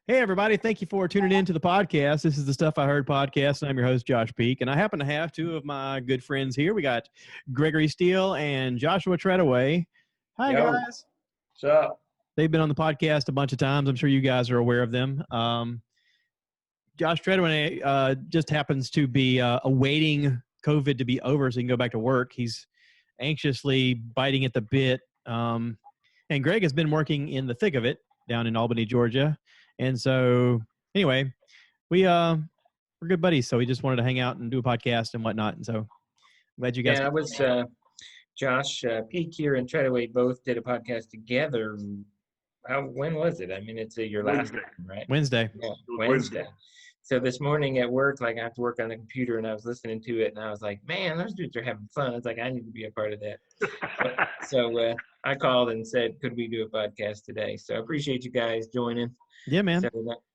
Hey, everybody. Thank you for tuning in to the podcast. This is the Stuff I Heard podcast, and I'm your host, Josh Peak. And I happen to have two of my good friends here. We got Gregory Steele and Joshua Treadaway. Hi, guys. What's up? They've been on the podcast a bunch of times. I'm sure you guys are aware of them. Josh Treadaway just happens to be awaiting COVID to be over so he can go back to work. He's anxiously biting at the bit. And Greg has been working in the thick of it down in Albany, Georgia. And so, anyway, we're good buddies. So we just wanted to hang out and do a podcast and whatnot. And so, I'm glad you guys. Yeah, I was Josh Peak here and Treadaway both did a podcast together. When was it? I mean, it's your last Wednesday. one, right? Wednesday. Yeah, Wednesday. So this morning at work, like I have to work on the computer, and I was listening to it, and I was like, "Man, those dudes are having fun." I was like, "I need to be a part of that." so I called and said, "Could we do a podcast today?" So I appreciate you guys joining. Yeah, man.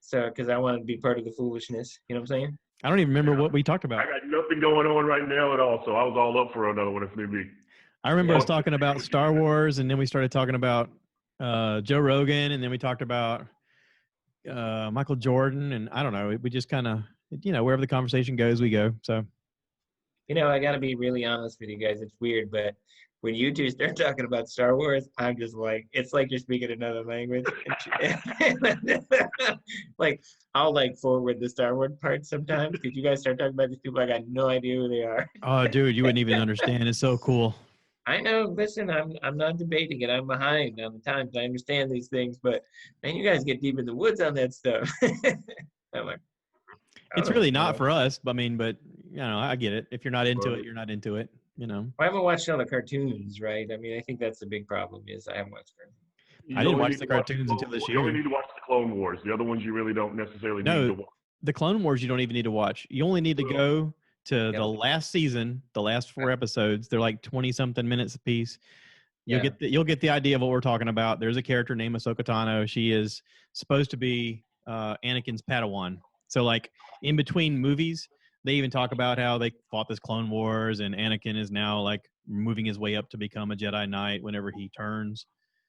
So because I wanted to be part of the foolishness, you know what I'm saying? I don't even remember what we talked about. I got nothing going on right now at all, so I was all up for another one if need be. I remember us talking about Star Wars, and then we started talking about Joe Rogan, and then we talked about Michael Jordan, and I don't know. We just kind of, wherever the conversation goes, we go. So, I got to be really honest with you guys. It's weird, but when you two start talking about Star Wars, I'm just like, it's like you're speaking another language. Like, I'll forward the Star Wars part sometimes because you guys start talking about these people. I got no idea who they are. Oh, dude, you wouldn't even understand. It's so cool. I know. Listen, I'm not debating it. I'm behind on the times. I understand these things, but man, you guys get deep in the woods on that stuff. I'm like, it's really not for us. But I get it. If you're not into it, you're not into it. I haven't watched all the cartoons, right? I mean, I think that's the big problem is I haven't watched them. I didn't watch the cartoons until this year. You only need to watch the Clone Wars. The other ones you really don't necessarily need to watch. The Clone Wars you don't even need to watch. You only need to go to the last season, the last 4 episodes. They're like 20-something minutes a piece. You'll get the idea of what we're talking about. There's a character named Ahsoka Tano. She is supposed to be Anakin's Padawan. So in between movies, they even talk about how they fought this Clone Wars, and Anakin is now moving his way up to become a Jedi Knight whenever he turns.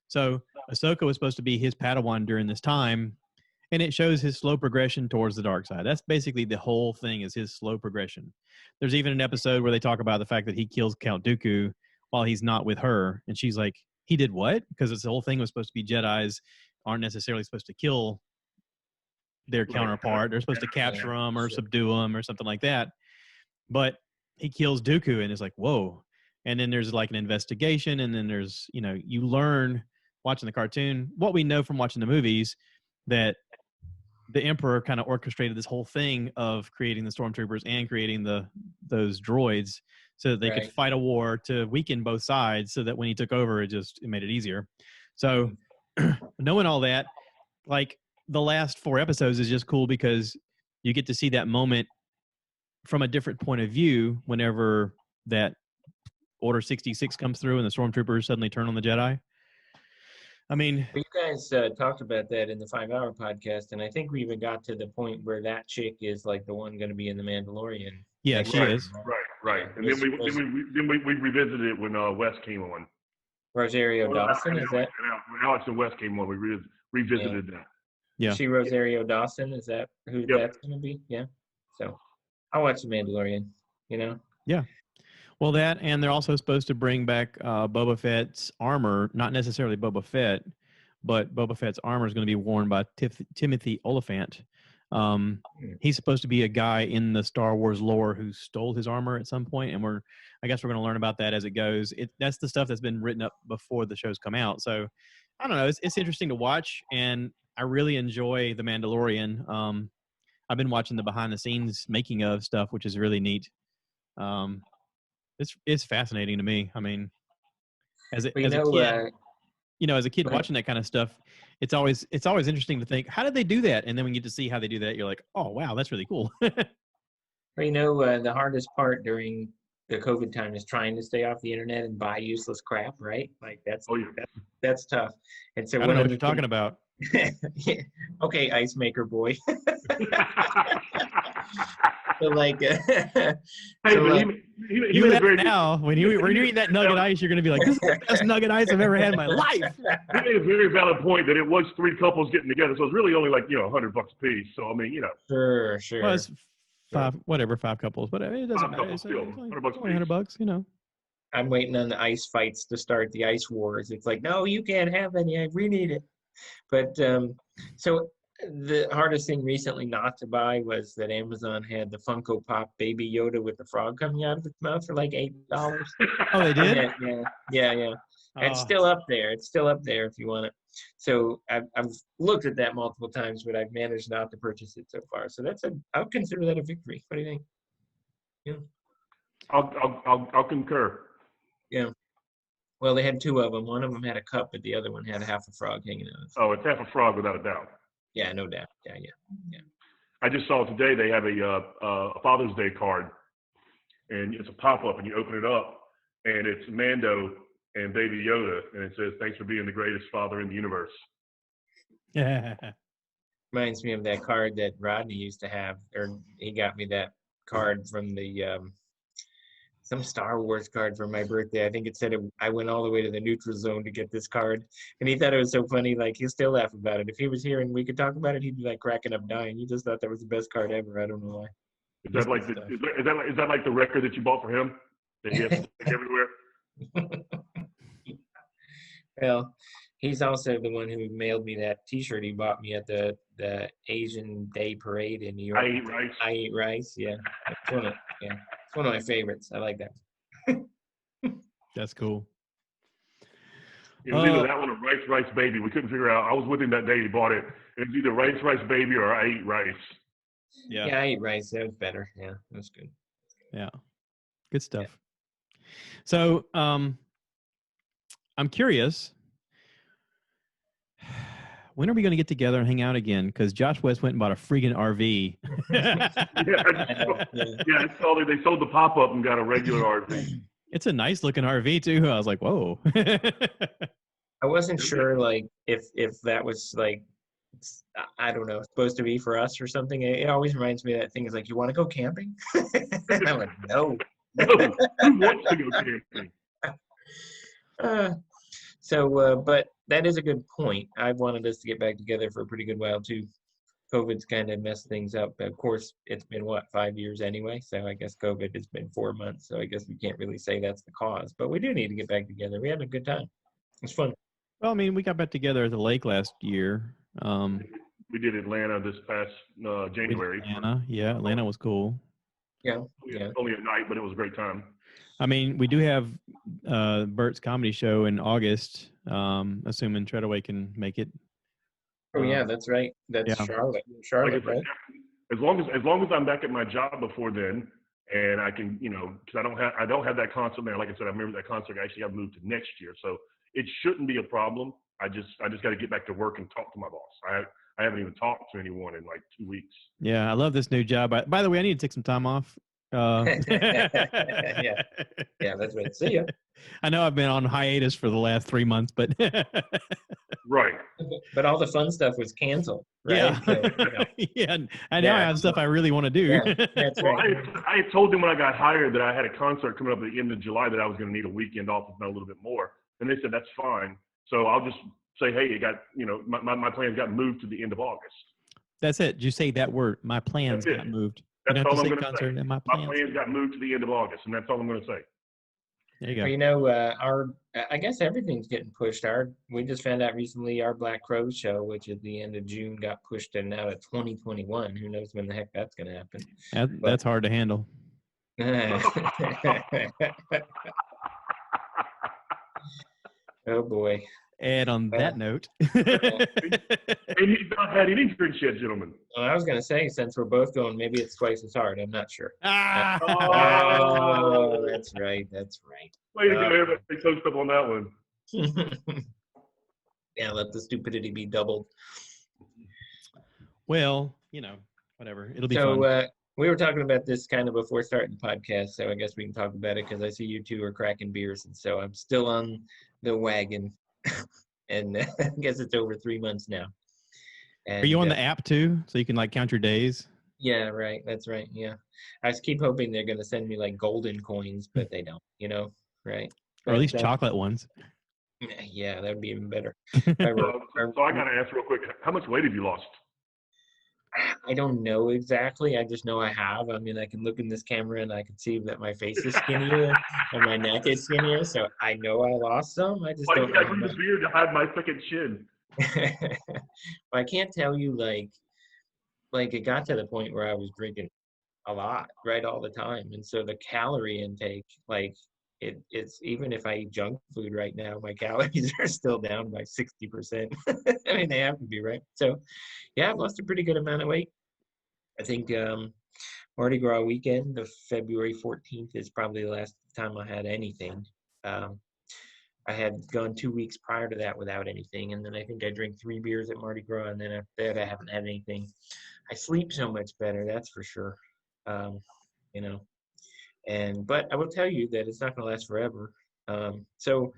So Ahsoka was supposed to be his Padawan during this time, and it shows his slow progression towards the dark side. That's basically the whole thing, is his slow progression. There's even an episode where they talk about the fact that he kills Count Dooku while he's not with her, and she's like, he did what? Because this whole thing was supposed to be Jedis aren't necessarily supposed to kill their counterpart. They're supposed to capture them or subdue them or something like that. But he kills Dooku, and it's like, whoa. And then there's an investigation, and then there's, you learn watching the cartoon what we know from watching the movies, that the Emperor kind of orchestrated this whole thing of creating the stormtroopers and creating those droids so that they could fight a war to weaken both sides, so that when he took over, it made it easier. So knowing all that, the last 4 episodes is just cool because you get to see that moment from a different point of view whenever that Order 66 comes through and the stormtroopers suddenly turn on the Jedi. I mean, you guys talked about that in the 5-hour podcast, and I think we even got to the point where that chick is the one going to be in The Mandalorian. Yeah, she is. Right. And then we revisited it when Wes came on. Rosario Dawson, is that? When Alex and Wes came on, we revisited that. Yeah. Is she Rosario Dawson? Is that who that's going to be? Yeah. So I'll watch The Mandalorian, Yeah. Well, that, and they're also supposed to bring back Boba Fett's armor, not necessarily Boba Fett, but Boba Fett's armor is going to be worn by Timothy Oliphant. He's supposed to be a guy in the Star Wars lore who stole his armor at some point, and I guess we're going to learn about that as it goes. That's the stuff that's been written up before the shows come out. So I don't know. It's interesting to watch, and I really enjoy The Mandalorian. I've been watching the behind-the-scenes making of stuff, which is really neat. It's fascinating to me. I mean, as a kid watching that kind of stuff, it's always interesting to think, how did they do that? And then when you get to see how they do that, you're like, oh wow, that's really cool. The hardest part during the COVID time is trying to stay off the internet and buy useless crap, right? That's tough. And so I don't know what you're talking about. Yeah. Okay, ice maker boy. So like, Hey, so but like, he made a very now when you eat that nugget ice, you're gonna be like, "This is the best nugget ice I've ever had in my life." he made a very valid point that it was 3 couples getting together, so it's really only like $100 a piece. So I mean, sure. Well, it's five couples, but it doesn't 5 matter. couples It's still, only $100 a piece. $100, I'm waiting on the ice fights to start the ice wars. It's like, no, you can't have any. We need it. But so the hardest thing recently not to buy was that Amazon had the Funko Pop Baby Yoda with the frog coming out of its mouth for like $8. Oh, they did? Yeah. It's still up there. It's still up there if you want it. So I've looked at that multiple times, but I've managed not to purchase it so far. So I would consider that a victory. What do you think? Yeah. I'll concur. Yeah. Well, they had 2 of them. One of them had a cup, but the other one had half a frog hanging out. Oh, it's half a frog without a doubt. Yeah, no doubt. Yeah. I just saw today they have a Father's Day card, and it's a pop-up, and you open it up, and it's Mando and Baby Yoda, and it says, "Thanks for being the greatest father in the universe." Yeah. Reminds me of that card that Rodney used to have, or he got me that card from the some Star Wars card for my birthday. I think it said I went all the way to the neutral zone to get this card, and he thought it was so funny. Like, he'll still laugh about it. If he was here and we could talk about it, he'd be like cracking up, dying. He just thought that was the best card ever. I don't know why. Is that like the record that you bought for him that he has to take everywhere? Well, he's also the one who mailed me that T-shirt he bought me at the Asian Day Parade in New York. I Eat Rice. Yeah, it's one of my favorites. I like that. That's cool. It was either that one or Rice Baby. We couldn't figure out. I was with him that day. He bought it. It was either Rice Baby or I Eat Rice. Yeah, I Eat Rice. That was better. Yeah, that was good. Yeah, good stuff. Yeah. So, I'm curious. When are we going to get together and hang out again? Because Josh West went and bought a freaking RV. I saw that they sold the pop-up and got a regular RV. It's a nice looking RV too. I was like, whoa. I wasn't sure, like, if that was like, I don't know, supposed to be for us or something. It always reminds me of that thing. Is like, you want to go camping? I'm like, no. No, who wants to go camping? But that is a good point. I've wanted us to get back together for a pretty good while too. COVID's kind of messed things up. Of course, it's been 5 years anyway. So I guess COVID has been 4 months. So I guess we can't really say that's the cause. But we do need to get back together. We had a good time. It's fun. Well, I mean, we got back together at the lake last year. We did Atlanta this past January. Atlanta was cool. Yeah. Only a night, but it was a great time. I mean, we do have Bert's comedy show in August, assuming Treadaway can make it. Oh yeah, that's right. That's Charlotte, like right? As long as I'm back at my job before then, and I can, because I don't have that concert there. Like I said, I remember that concert actually got moved to next year, so it shouldn't be a problem. I just got to get back to work and talk to my boss. I haven't even talked to anyone in like 2 weeks. Yeah, I love this new job. By the way, I need to take some time off. Yeah, that's right. See ya. I know I've been on hiatus for the last 3 months, but right. But all the fun stuff was canceled, right? Yeah, so, yeah. I now have stuff I really want to do. Yeah, that's right. I told them when I got hired that I had a concert coming up at the end of July that I was going to need a weekend off, if not a little bit more, and they said that's fine. So I'll just say, hey, it got my plans got moved to the end of August. That's it. You say that word. My plans got moved. That's all I'm going to say. My plans got moved to the end of August, and that's all I'm going to say. There you go. Well, I guess everything's getting pushed. We just found out recently our Black Crows show, which at the end of June got pushed and now to 2021. Who knows when the heck that's going to happen? That's hard to handle. Oh boy. And on that note, and you've not had any drinks yet, gentlemen. Well, I was going to say, since we're both going, maybe it's twice as hard. I'm not sure. Oh, that's right. That's right. Way to go, everybody. Toast up on that one. Yeah, let the stupidity be doubled. Well, whatever. It'll be fun. So we were talking about this kind of before starting the podcast, so I guess we can talk about it because I see you two are cracking beers, and so I'm still on the wagon. And I guess it's over 3 months now. And, are you on the app too, so you can count your days? Yeah, right. That's right. Yeah. I just keep hoping they're going to send me like golden coins, but they don't, right? Or at But least chocolate ones. yeah, that would be even better. So I got to ask real quick, how much weight have you lost? I don't know exactly. I just know I have. I mean, I can look in this camera and I can see that my face is skinnier and my neck is skinnier. So I know I lost some. I just Why do don't you know got how to much. the beard to hide my second chin? I can't tell you like it got to the point where I was drinking a lot, right, all the time. And so the calorie intake, like it's even if I eat junk food right now, my calories are still down by 60%. I mean, they have to be, right? So yeah, I've lost a pretty good amount of weight. I think Mardi Gras weekend of February 14th is probably the last time I had anything. Um, I had gone 2 weeks prior to that without anything, and then I think I drank 3 beers at Mardi Gras, and then after that I haven't had anything. I sleep so much better, that's for sure. Um, you know, but I will tell you that it's not going to last forever. So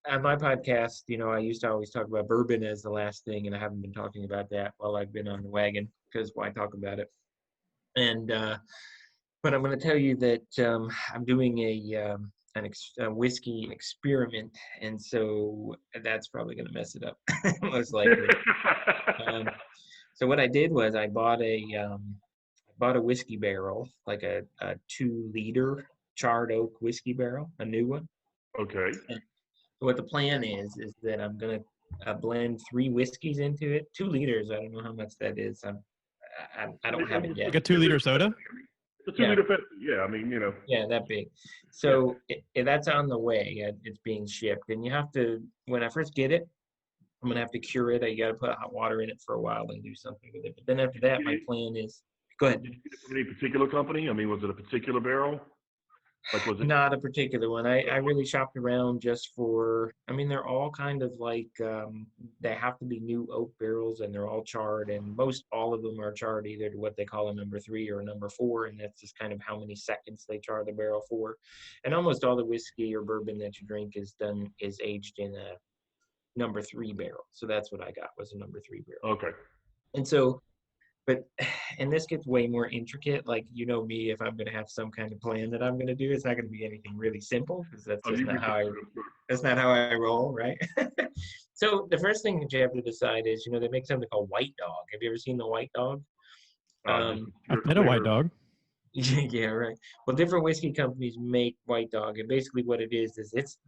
on my podcast, I used to always talk about bourbon as the last thing, and I haven't been talking about that while I've been on the wagon because why talk about it? And but I'm going to tell you that I'm doing a whiskey experiment, and so that's probably going to mess it up most likely. So what I did was I bought a whiskey barrel, like a 2-liter charred oak whiskey barrel, a new one. Okay. And what the plan is that I'm gonna blend 3 whiskeys into it. 2 liters. I don't know how much that is. I don't have it yet. Like a 2-liter soda? It's a 2-liter Pepsi. Yeah, I mean, Yeah, that big. So that's on the way. It's being shipped, and you have to. When I first get it, I'm gonna have to cure it. You got to put hot water in it for a while and do something with it. But then after that, my plan is. Go ahead. Did you get it from any particular company? I mean, was it a particular barrel? Like, was it? Not a particular one. I really shopped around just for, I mean, they're all kind of like, they have to be new oak barrels and they're all charred, and most all of them are charred either to what they call a number 3 or a number 4, and that's just kind of how many seconds they char the barrel for. And almost all the whiskey or bourbon that you drink is aged in a number 3 barrel. So that's what I got, was a number 3 barrel. Okay. And so, and this gets way more intricate. Like, me, if I'm going to have some kind of plan that I'm going to do, it's not going to be anything really simple because that's just that's not how I roll, right? So the first thing that you have to decide is, they make something called White Dog. Have you ever seen the White Dog? I've had a White Dog. Yeah, right. Well, different whiskey companies make White Dog, and basically what it is it's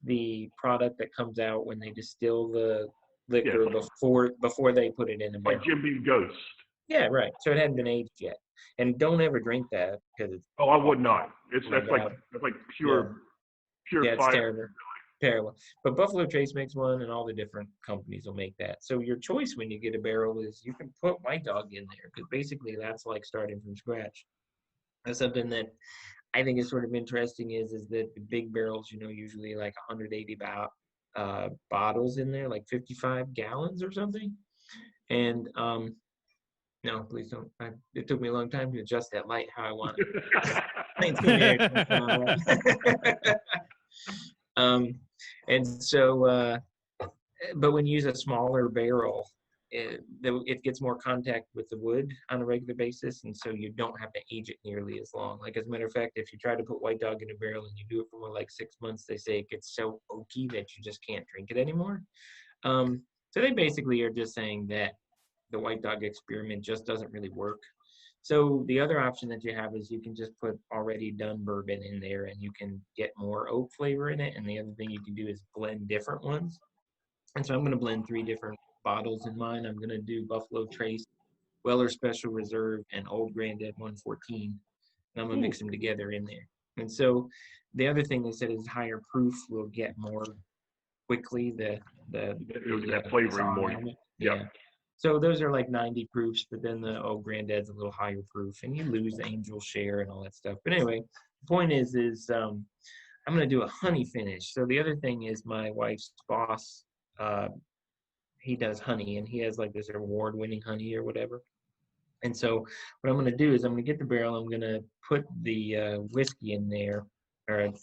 the product that comes out when they distill the liquor before they put it in a barrel. Like Jim Beam Ghost. Yeah, right. So it hadn't been aged yet, and don't ever drink that because it's. Oh, I would not. That's like pure Yeah, it's fire. terrible. But Buffalo Trace makes one, and all the different companies will make that. So your choice when you get a barrel is you can put White Dog in there because basically that's like starting from scratch. That's something that I think is sort of interesting is that the big barrels, usually like 180 bottles in there, like 55 gallons or something. And no, please don't. It took me a long time to adjust that light how I want it. And so, but when you use a smaller barrel, it gets more contact with the wood on a regular basis, and so you don't have to age it nearly as long. Like, as a matter of fact, if you try to put White Dog in a barrel and you do it for more like 6 months, they say it gets so oaky that you just can't drink it anymore. So they basically are just saying that the White Dog experiment just doesn't really work. So the other option that you have is you can just put already done bourbon in there and you can get more oak flavor in it. And the other thing you can do is blend different ones. And so I'm going to blend 3 different bottles in mine. I'm going to do Buffalo Trace, Weller Special Reserve, and Old Grandad 114. And I'm going to mix them together in there. And so the other thing they said is higher proof will get more quickly the flavoring more. Yeah. So those are like 90 proofs, but then the Old Granddad's a little higher proof, and you lose the Angel Share and all that stuff. But anyway, the point is I'm going to do a honey finish. So the other thing is my wife's boss, he does honey, and he has like this award-winning honey or whatever. And so what I'm going to do is I'm going to get the barrel. I'm going to put the whiskey in there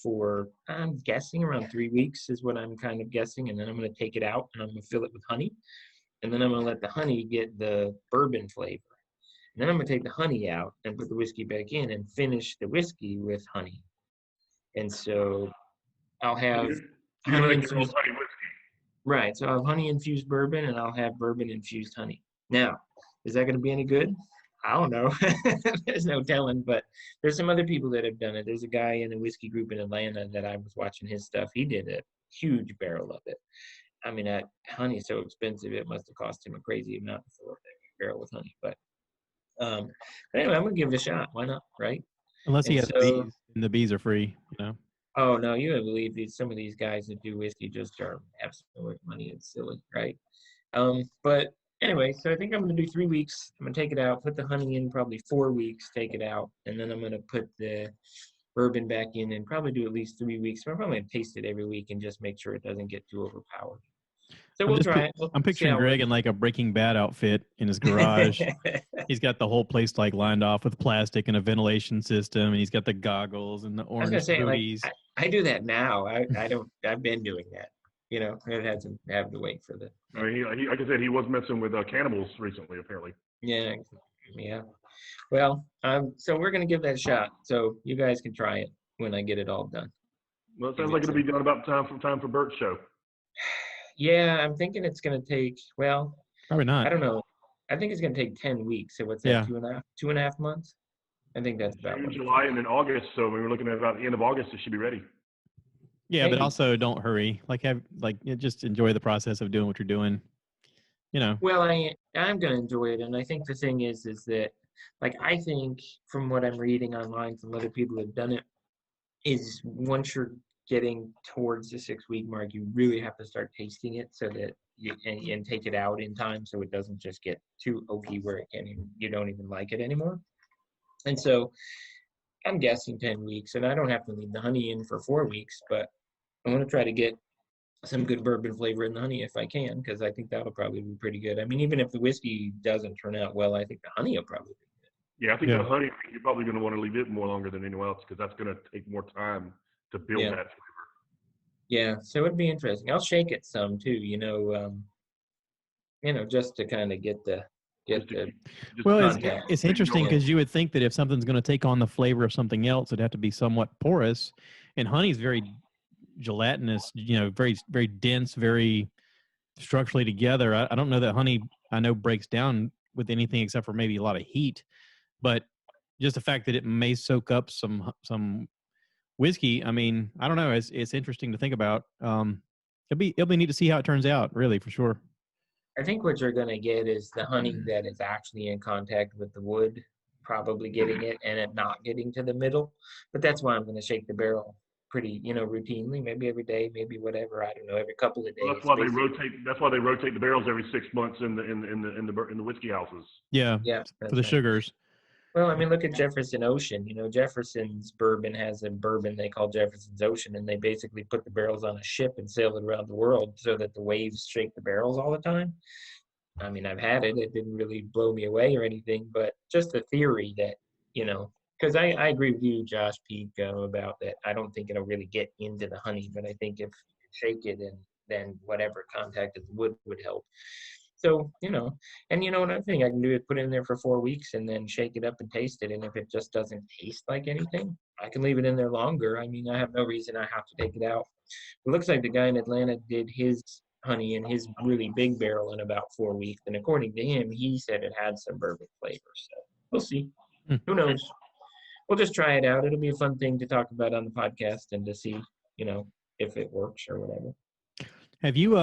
for, I'm guessing, around 3 weeks is what I'm kind of guessing. And then I'm going to take it out, and I'm going to fill it with honey. And then I'm going to let the honey get the bourbon flavor. then I'm going to take the honey out and put the whiskey back in and finish the whiskey with honey. And so I'll have You're gonna honey make your own infused. honey whiskey. Right. So I'll have honey infused bourbon and I'll have bourbon infused honey. Now, is that going to be any good? I don't know. There's no telling, but there's some other people that have done it. There's a guy in a whiskey group in Atlanta that I was watching his stuff. He did a huge barrel of it. I mean, that honey is so expensive, it must have cost him a crazy amount for a barrel of honey. But anyway, I'm going to give it a shot. Why not? Right. Unless he And has so, bees, and the bees are free, you know. oh no, you wouldn't believe some of these guys that do whiskey just are have so much money. It's silly, right? But anyway, so I think I'm going to do 3 weeks. I'm going to take it out, put the honey in probably 4 weeks, take it out, and then I'm going to put the bourbon back in and probably do at least 3 weeks. I'm probably going to taste it every week and just make sure it doesn't get too overpowered. So we'll try it. I'm picturing Greg in like a Breaking Bad outfit in his garage. He's got the whole place like lined off with plastic and a ventilation system, and he's got the goggles and the orange booties. Like, I do that now. I don't. I've been doing that. You know, I hasn't have to wait for the. I mean, he, like I said, he was messing with cannibals recently, apparently. Yeah. Well, so we're gonna give that a shot. So you guys can try it when I get it all done. Well, it sounds like it'll be done about time for Bert's show. Yeah, I'm thinking it's going to take, well, probably not. I don't know. I think it's going to take 10 weeks. So what's that, yeah. 2.5 months? I think that's about June, July, and then August. So we were looking at about the end of August, it should be ready. Yeah, maybe. But also don't hurry. Just enjoy the process of doing what you're doing. You know. Well, I'm going to enjoy it. And I think the thing is that, like, I think from what I'm reading online from other people who have done it, is once you're getting towards the 6-week mark, you really have to start tasting it so that you and take it out in time so it doesn't just get too oaky where you don't even like it anymore. And so I'm guessing 10 weeks, and I don't have to leave the honey in for 4 weeks, but I want to try to get some good bourbon flavor in the honey if I can, because I think that'll probably be pretty good. I mean, even if the whiskey doesn't turn out well, I think the honey will probably be good. Yeah, I think the honey, you're probably going to want to leave it more longer than anyone else because that's going to take more time to build that flavor. Yeah, so it'd be interesting. I'll shake it some too, just to kind of get the. Well, it's interesting because you would think that if something's going to take on the flavor of something else, it'd have to be somewhat porous, and honey's very gelatinous, very, very dense, very structurally together. I don't know that honey, I know, breaks down with anything except for maybe a lot of heat, but just the fact that it may soak up some whiskey. I mean, I don't know. It's interesting to think about. It'll be neat to see how it turns out, really, for sure. I think what you're going to get is the honey that is actually in contact with the wood, probably getting it and it not getting to the middle. But that's why I'm going to shake the barrel pretty, routinely, maybe every day, maybe whatever. I don't know, every couple of days. Well, that's why they rotate. That's why they rotate the barrels every 6 months in the whiskey houses. Yeah. For the sugars. Well, I mean, look at Jefferson Ocean. Jefferson's bourbon has a bourbon they call Jefferson's Ocean, and they basically put the barrels on a ship and sail it around the world so that the waves shake the barrels all the time. I mean, I've had it. It didn't really blow me away or anything, but just the theory that, because I agree with you, Josh Peak, about that. I don't think it'll really get into the honey, but I think if you shake it and then whatever contact with the wood would help. So, and another thing I can do is put it in there for 4 weeks and then shake it up and taste it. And if it just doesn't taste like anything, I can leave it in there longer. I mean, I have no reason I have to take it out. It looks like the guy in Atlanta did his honey in his really big barrel in about 4 weeks. And according to him, he said it had some bourbon flavor. So we'll see. Who knows? We'll just try it out. It'll be a fun thing to talk about on the podcast and to see, if it works or whatever. Have you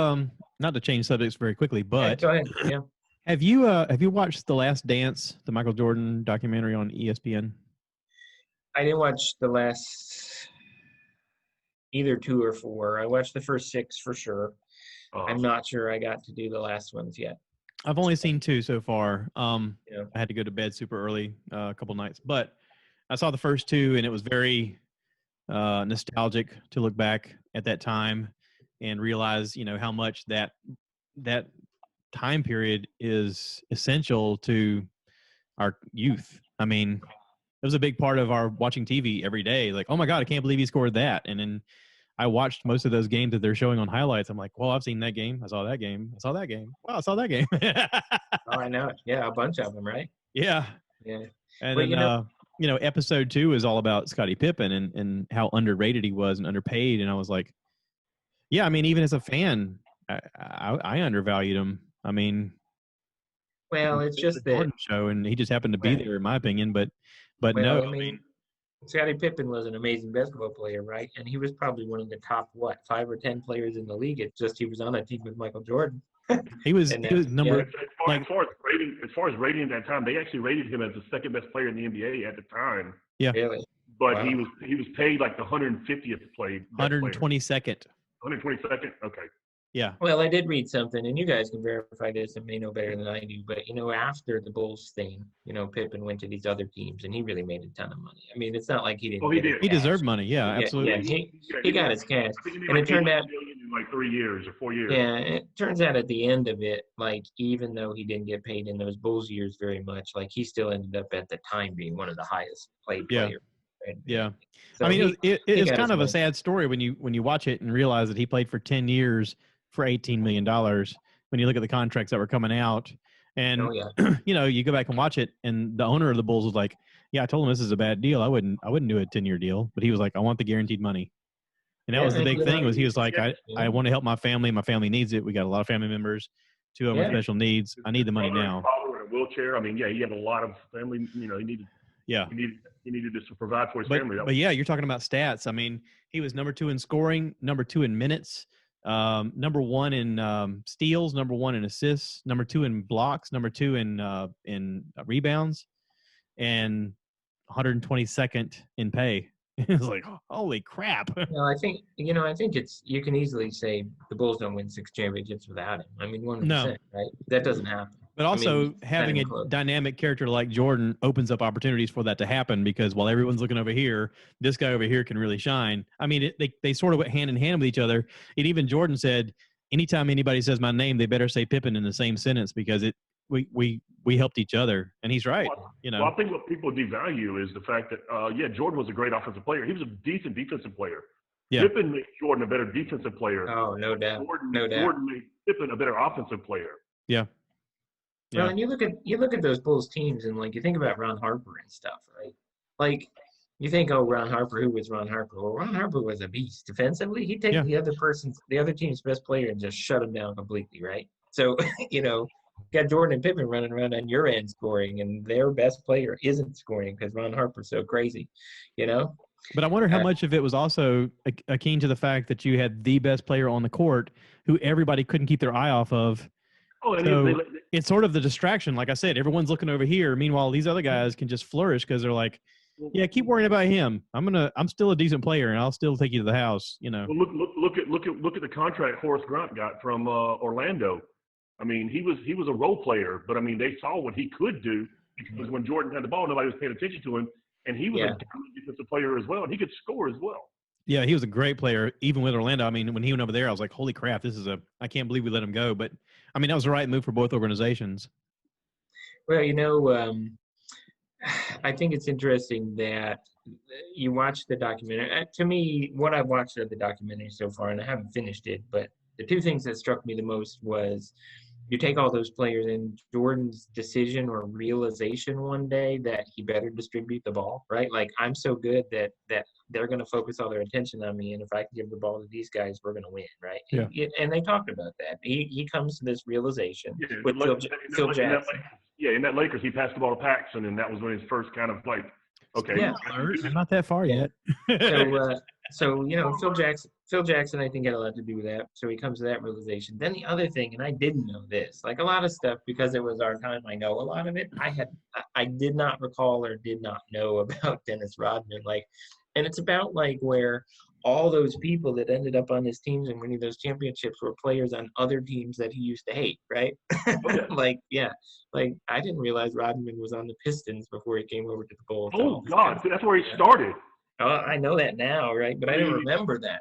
not to change subjects very quickly, but go ahead. Yeah. Have you watched The Last Dance, the Michael Jordan documentary on ESPN? I didn't watch the last either 2 or 4. I watched the first 6 for sure. I'm not sure I got to do the last ones yet. I've only seen 2 so far. I had to go to bed super early a couple nights, but I saw the first 2 and it was very nostalgic to look back at that time and realize, how much that time period is essential to our youth. I mean, it was a big part of our watching TV every day. Like, oh my God, I can't believe he scored that. And then I watched most of those games that they're showing on highlights. I'm like, well, I've seen that game. I saw that game. I saw that game. Wow, I saw that game. Oh, I know it. Yeah, a bunch of them, right? Yeah. Yeah. And Well, then, episode 2 is all about Scottie Pippen and how underrated he was and underpaid. And I was like, yeah, I mean, even as a fan, I undervalued him. I mean, well, it's the just that. Jordan show, and he just happened to be Right. there, in my opinion. But Well, no, I mean, Scottie Pippen was an amazing basketball player, right? And he was probably one of the top 5 or 10 players in the league. It's just he was on a team with Michael Jordan. he was And number as far as rating at that time, they actually rated him as the second best player in the NBA at the time. Yeah. Really? But Wow. he was paid like the 150th play. 122nd. 122nd. Okay. Yeah. Well, I did read something, and you guys can verify this and may know better than I do. But after the Bulls thing, Pippen went to these other teams, and he really made a ton of money. I mean, it's not like he didn't. Oh, he get did. He cash. deserved money. Yeah, absolutely. Yeah, he got his cash, and it turned out in like 3 years or 4 years. Yeah, it turns out at the end of it, like even though he didn't get paid in those Bulls years very much, like he still ended up at the time being one of the highest paid players. Right? Yeah. So I mean, it's kind of a money. sad story when you watch it and realize that he played for 10 years for $18 million when you look at the contracts that were coming out. And, you go back and watch it, and the owner of the Bulls was like, yeah, I told him this is a bad deal. I wouldn't do a 10-year deal. But he was like, I want the guaranteed money. And that was the big thing was he was like, I want to help my family. My family needs it. We got a lot of family members, 2 of them with special needs. I need the money now. In a wheelchair. I mean, he had a lot of family, he needed. Yeah. He needed to provide for his family. But yeah, you're talking about stats. I mean, he was number 2 in scoring, number 2 in minutes, number 1 in steals, number 1 in assists, number 2 in blocks, number 2 in rebounds, and 122nd in pay. It's like, holy crap. Well, I think it's, you can easily say the Bulls don't win 6 championships without him. I mean, 100%, right? That doesn't happen. But also having a dynamic character like Jordan opens up opportunities for that to happen, because while everyone's looking over here, this guy over here can really shine. I mean, they sort of went hand in hand with each other. And even Jordan said, anytime anybody says my name, they better say Pippen in the same sentence, because we helped each other. And he's right. Well, I think what people devalue is the fact that, Jordan was a great offensive player. He was a decent defensive player. Yeah. Pippen made Jordan a better defensive player. Oh, no doubt. Jordan made Pippen a better offensive player. Yeah. Well, and you look at those Bulls teams, and like you think about Ron Harper and stuff, right? Like you think, oh, Ron Harper, who was Ron Harper? Well, Ron Harper was a beast defensively. He'd take the other team's best player and just shut him down completely, right? So got Jordan and Pippen running around on your end scoring, and their best player isn't scoring because Ron Harper's so crazy, But I wonder how much of it was also akin to the fact that you had the best player on the court who everybody couldn't keep their eye off of. Oh, and so it's sort of the distraction. Like I said, everyone's looking over here. Meanwhile, these other guys can just flourish because they're like, yeah, keep worrying about him. I'm still a decent player, and I'll still take you to the house. Well, look at the contract Horace Grant got from Orlando. I mean, he was a role player, but I mean, they saw what he could do, because when Jordan had the ball, nobody was paying attention to him, and he was a defensive player as well, and he could score as well. Yeah, he was a great player, even with Orlando. I mean, when he went over there, I was like, holy crap, I can't believe we let him go. But, I mean, that was the right move for both organizations. Well, I think it's interesting that you watch the documentary. To me, what I've watched of the documentary so far, and I haven't finished it, but the 2 things that struck me the most was you take all those players and Jordan's decision or realization one day that he better distribute the ball, right? Like, I'm so good that they're going to focus all their attention on me, and if I can give the ball to these guys, we're going to win, right? Yeah. And they talked about that. He comes to this realization with Phil Jackson. In that Lakers, he passed the ball to Paxson, and that was when his first kind of like, okay. Yeah. I'm not that far yet. So Phil Jackson, I think, had a lot to do with that. So he comes to that realization. Then the other thing, and I didn't know this, like a lot of stuff, because it was our time, I know a lot of it. I did not recall or did not know about Dennis Rodman. Like, and it's about like where all those people that ended up on his teams and winning those championships were players on other teams that he used to hate, right? Like I didn't realize Rodman was on the Pistons before he came over to the Bulls. Oh God, that's where he started. I know that now, right? But I didn't remember that.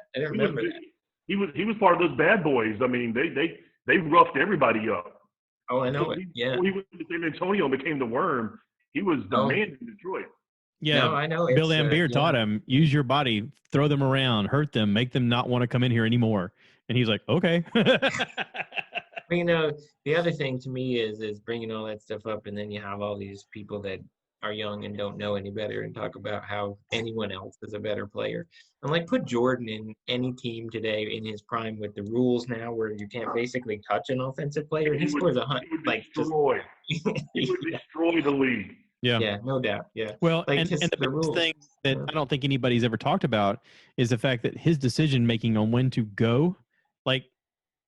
He was part of those bad boys. I mean, they roughed everybody up. Oh, I know it. Yeah. When he went to San Antonio and became the Worm, he was the man in Detroit. Yeah, no, I know. Bill Laimbeer taught him, use your body, throw them around, hurt them, make them not want to come in here anymore. And he's like, okay. The other thing to me is bringing all that stuff up, and then you have all these people that are young and don't know any better and talk about how anyone else is a better player. And like, put Jordan in any team today in his prime with the rules now where you can't basically touch an offensive player. He scores 100. He would destroy the league. Yeah, no doubt. Yeah. Well, like and the biggest thing that Yeah. I don't think anybody's ever talked about is the fact that his decision making on when to go, like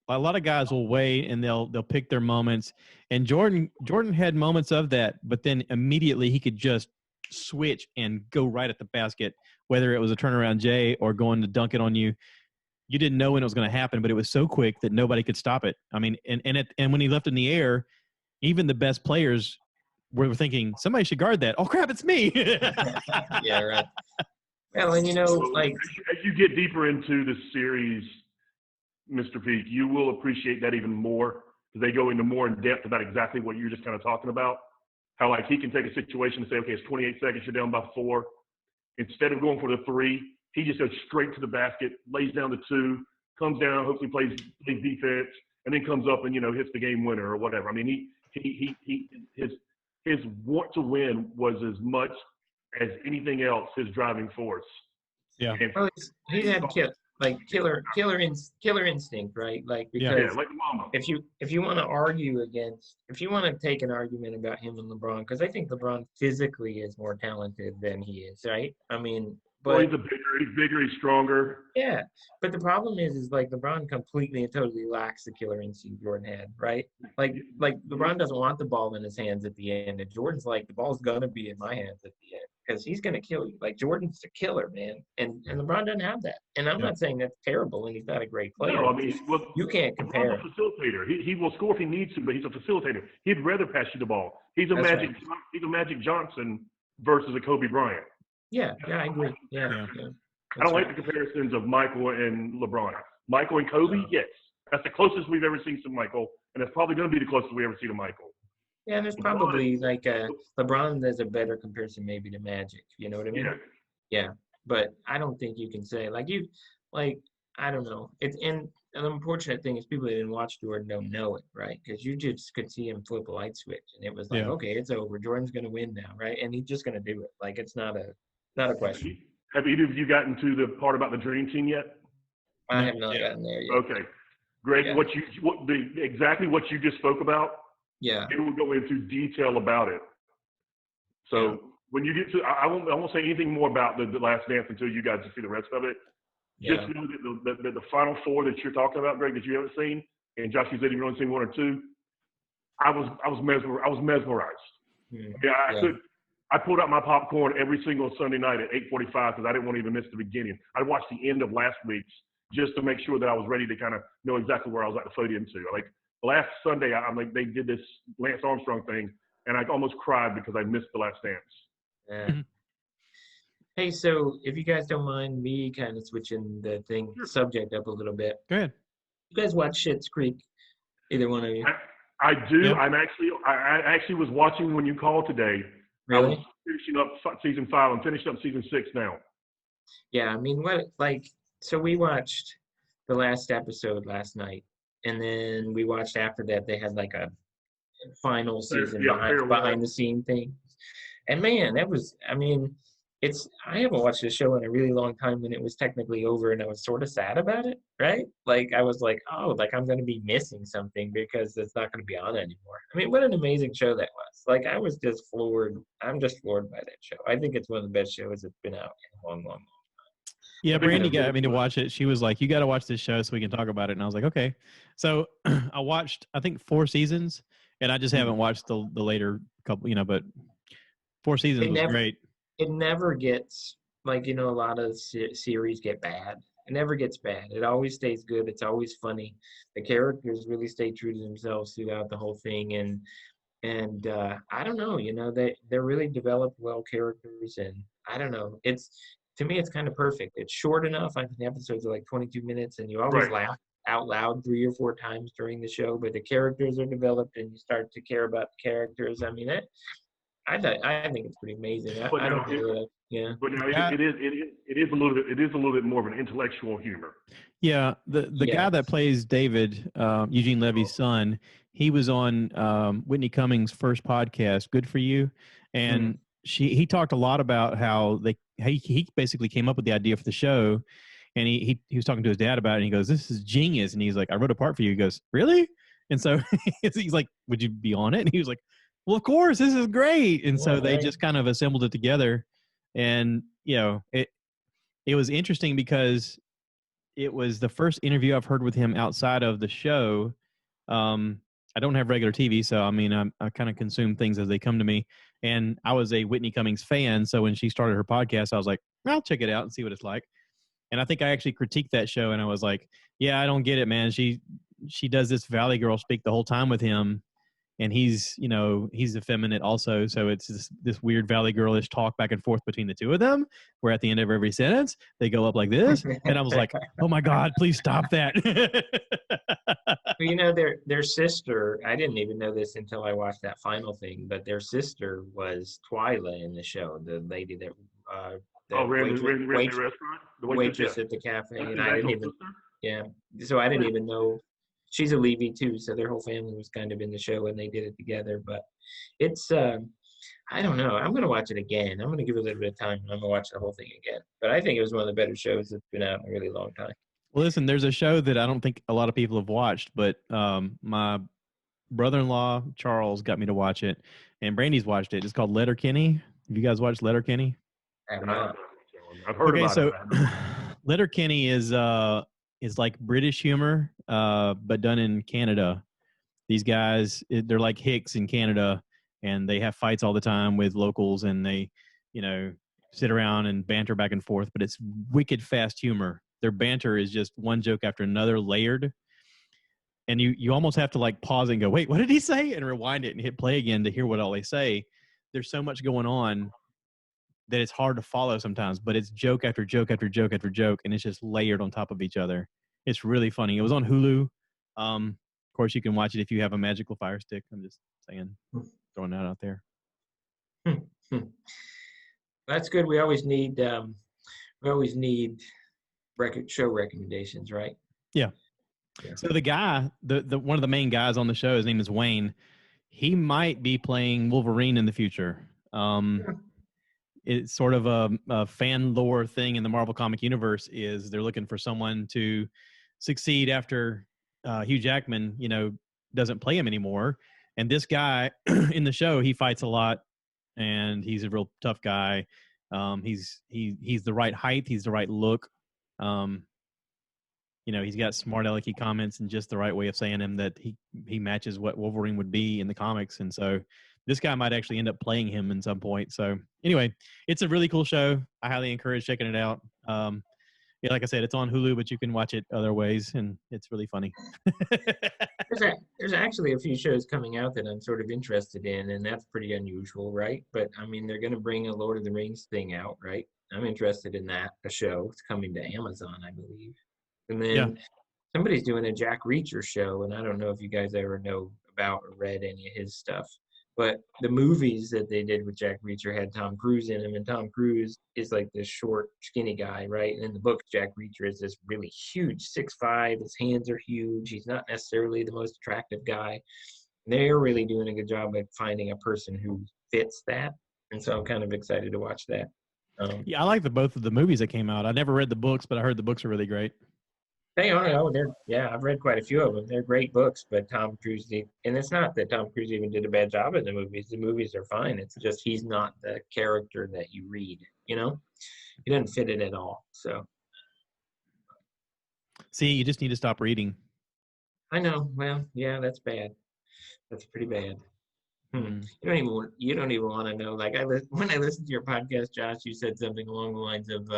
a lot of guys will wait and they'll pick their moments. And Jordan had moments of that, but then immediately he could just switch and go right at the basket, whether it was a turnaround J or going to dunk it on you. You didn't know when it was going to happen, but it was so quick that nobody could stop it. I mean, and when he left in the air, even the best players were thinking somebody should guard that. Oh crap, it's me. Yeah, right. Well, and like as you get deeper into the series, Mr. Peak, you will appreciate that even more because they go into more in depth about exactly what you're just kind of talking about. How like he can take a situation and say, okay, it's 28 seconds, you're down by 4. Instead of going for the 3, he just goes straight to the basket, lays down the 2, comes down, hopefully plays defense, and then comes up and hits the game winner or whatever. I mean, his want to win was as much as anything else his driving force. Yeah. Well, he had killer instinct, right? Like, because like mama. if you want to take an argument about him and LeBron, because I think LeBron physically is more talented than he is, right? I mean, but he's bigger, he's stronger. Yeah, but the problem is like LeBron completely and totally lacks the killer instinct Jordan had, right? Like LeBron doesn't want the ball in his hands at the end, and Jordan's like, the ball's gonna be in my hands at the end because he's gonna kill you. Like, Jordan's a killer, man, and LeBron doesn't have that. And I'm not saying that's terrible, and he's not a great player. No, I mean, you can't compare. He's a facilitator. He will score if he needs to, but he's a facilitator. He'd rather pass you the ball. He's a Magic Johnson versus a Kobe Bryant. Yeah, I agree. Yeah. I don't like the comparisons of Michael and LeBron. Michael and Kobe, yes. That's the closest we've ever seen to Michael, and it's probably going to be the closest we ever see to Michael. Yeah, and there's probably LeBron, there's a better comparison maybe to Magic. You know what I mean? Yeah. But I don't think you can say, I don't know. And the unfortunate thing is people that didn't watch Jordan don't know it, right? Because you just could see him flip a light switch, and it was like, okay, it's over. Jordan's going to win now, right? And he's just going to do it. Like, it's not a question. Have either of you gotten to the part about the dream team yet? I have not gotten there yet. Okay, Greg, exactly what you just spoke about. Yeah, it will go into detail about it. So when you get to, I won't say anything more about the Last Dance until you guys see the rest of it. Just know that the final 4 that you're talking about, Greg, that you haven't seen, and Josh, you said you've only seen 1 or 2. I was mesmerized. I pulled out my popcorn every single Sunday night at 8:45 because I didn't want to even miss the beginning. I watched the end of last week's just to make sure that I was ready to kind of know exactly where I was at to float into. Like last Sunday, they did this Lance Armstrong thing, and I almost cried because I missed the Last Dance. Yeah. Hey, so if you guys don't mind me kind of switching the subject up a little bit. Go ahead. You guys watch Schitt's Creek? Either one of you? I do. Yep. I actually was watching when you called today. Really? I was finishing up season 5. I'm finishing up season 6 now. Yeah, I mean, so we watched the last episode last night, and then we watched after that. They had like a final season behind the scene thing. And man, that was, I mean, I haven't watched the show in a really long time when it was technically over, and I was sort of sad about it, right? Like, I was like, oh, like I'm going to be missing something because it's not going to be on anymore. I mean, what an amazing show that was. Like, I was just floored. I'm just floored by that show. I think it's one of the best shows that's been out in a long, long time. Yeah, Brandy got me to watch it. She was like, you got to watch this show so we can talk about it. And I was like, okay. So I watched, I think 4 seasons, and I just haven't watched the later couple, but 4 seasons was great. It never gets, a lot of series get bad. It never gets bad. It always stays good. It's always funny. The characters really stay true to themselves throughout the whole thing. And I don't know, they're really developed well characters. And I don't know. To me, it's kind of perfect. It's short enough. I think the episodes are like 22 minutes, and you always laugh out loud 3 or 4 times during the show. But the characters are developed, and you start to care about the characters. I mean, I think it's pretty amazing. But I now, don't really yeah. but now Yeah. it is a little bit more of an intellectual humor. Yeah, the guy that plays David, Eugene Levy's son, he was on Whitney Cummings' first podcast, Good for You, and he talked a lot about how he basically came up with the idea for the show, and he was talking to his dad about it, and he goes, "This is genius," and he's like, "I wrote a part for you." He goes, "Really?" And so he's like, "Would you be on it?" And he was like, "Well, of course, this is great." And so they just kind of assembled it together, and it was interesting because it was the first interview I've heard with him outside of the show. I don't have regular TV, so I mean, I kind of consume things as they come to me. And I was a Whitney Cummings fan, so when she started her podcast, I was like, I'll check it out and see what it's like. And I think I actually critiqued that show, and I was like, yeah, I don't get it, man. She does this Valley Girl speak the whole time with him, and he's effeminate also, so it's this weird Valley Girlish talk back and forth between the two of them, where at the end of every sentence they go up like this, and I was like, oh my God, please stop that. Well, their sister, I didn't even know this until I watched that final thing, but their sister was Twyla in the show, the lady that ran the restaurant, the waitress at the cafe, and I didn't even so I didn't even know. She's a Levy too, so their whole family was kind of in the show, and they did it together. But it's I don't know. I'm gonna watch it again. I'm gonna give it a little bit of time, and I'm gonna watch the whole thing again. But I think it was one of the better shows that's been out in a really long time. Well, listen, there's a show that I don't think a lot of people have watched, but my brother-in-law Charles got me to watch it, and Brandy's watched it. It's called Letterkenny. Have you guys watched Letterkenny? I have not. I've heard about it. Letterkenny is like British humor, but done in Canada. These guys, they're like Hicks in Canada, and they have fights all the time with locals, and they, sit around and banter back and forth, but it's wicked fast humor. Their banter is just one joke after another, layered. And you almost have to like pause and go, wait, what did he say? And rewind it and hit play again to hear what all they say. There's so much going on that it's hard to follow sometimes, but it's joke after joke after joke after joke, and it's just layered on top of each other. It's really funny. It was on Hulu. Of course, you can watch it if you have a magical Fire Stick. I'm just saying, throwing that out there. That's good. We always need show recommendations, right? Yeah. So the guy, the one of the main guys on the show, his name is Wayne. He might be playing Wolverine in the future. It's sort of a fan lore thing in the Marvel comic universe is they're looking for someone to succeed after Hugh Jackman, doesn't play him anymore. And this guy in the show, he fights a lot, and he's a real tough guy. He's the right height. He's the right look. He's got smart alecky comments and just the right way of saying him that he matches what Wolverine would be in the comics. And so this guy might actually end up playing him in some point. So anyway, it's a really cool show. I highly encourage checking it out. Like I said, it's on Hulu, but you can watch it other ways, and it's really funny. There's actually a few shows coming out that I'm sort of interested in, and that's pretty unusual, right? But I mean, they're going to bring a Lord of the Rings thing out, right? I'm interested in that, a show. It's coming to Amazon, I believe. And then somebody's doing a Jack Reacher show, and I don't know if you guys ever know about or read any of his stuff. But the movies that they did with Jack Reacher had Tom Cruise in them, and Tom Cruise is like this short, skinny guy, right? And in the book, Jack Reacher is this really huge, 6'5". His hands are huge. He's not necessarily the most attractive guy. They're really doing a good job at finding a person who fits that, and so I'm kind of excited to watch that. I like both of the movies that came out. I never read the books, but I heard the books are really great. They are. Oh, I've read quite a few of them. They're great books, but Tom Cruise, and it's not that Tom Cruise even did a bad job in the movies. The movies are fine. It's just he's not the character that you read. He doesn't fit it at all. So, see, you just need to stop reading. I know. Well, yeah, that's bad. That's pretty bad. You don't even want to know. Like when I listened to your podcast, Josh, you said something along the lines of.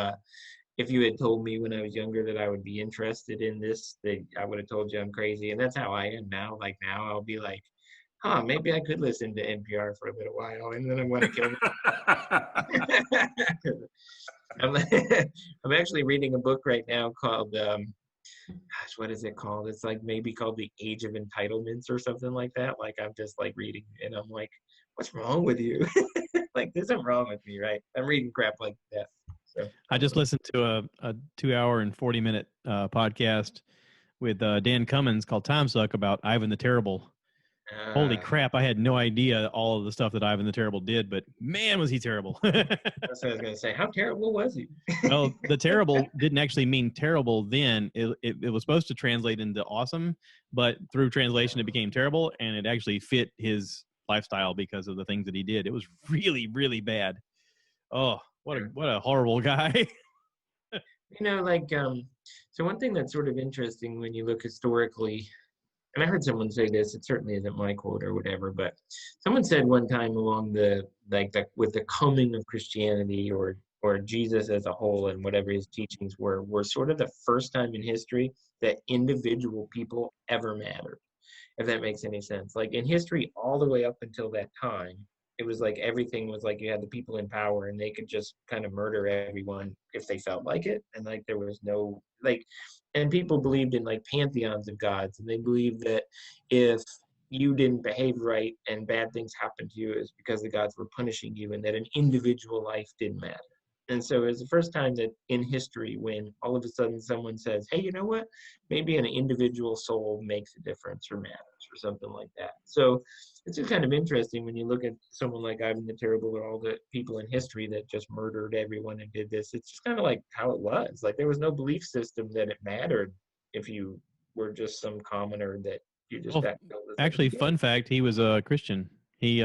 If you had told me when I was younger that I would be interested in this, I would have told you I'm crazy. And that's how I am now. Like now I'll be like, maybe I could listen to NPR for a little while, and then I'm going to kill me. I'm actually reading a book right now called gosh, what is it called? It's like maybe called The Age of Entitlements or something like that. Like I'm just like reading and I'm like, what's wrong with you? Like there's something wrong with me, right? I'm reading crap like that. So I just listened to a 2 hour and 40-minute podcast with Dan Cummins called Time Suck about Ivan the Terrible. Holy crap, I had no idea all of the stuff that Ivan the Terrible did, but man, was he terrible. That's what I was going to say. How terrible was he? Well, the terrible didn't actually mean terrible then. It was supposed to translate into awesome, but through translation it became terrible, and it actually fit his lifestyle because of the things that he did. It was really, really bad. Oh, what a horrible guy. So one thing that's sort of interesting when you look historically, and I heard someone say this, it certainly isn't my quote or whatever, but someone said one time along with the coming of Christianity or Jesus as a whole and whatever his teachings were sort of the first time in history that individual people ever mattered, if that makes any sense. Like in history, all the way up until that time, it was like everything was like you had the people in power and they could just kind of murder everyone if they felt like it. And like there was no and people believed in like pantheons of gods, and they believed that if you didn't behave right and bad things happened to you, it was because the gods were punishing you, and that an individual life didn't matter. And so it was the first time that in history when all of a sudden someone says, hey, you know what? Maybe an individual soul makes a difference or matters or something like that. So it's just kind of interesting when you look at someone like Ivan the Terrible or all the people in history that just murdered everyone and did this. It's just kind of like how it was. Like there was no belief system that it mattered if you were just some commoner that you just got killed. Actually, fun fact, he was a Christian. He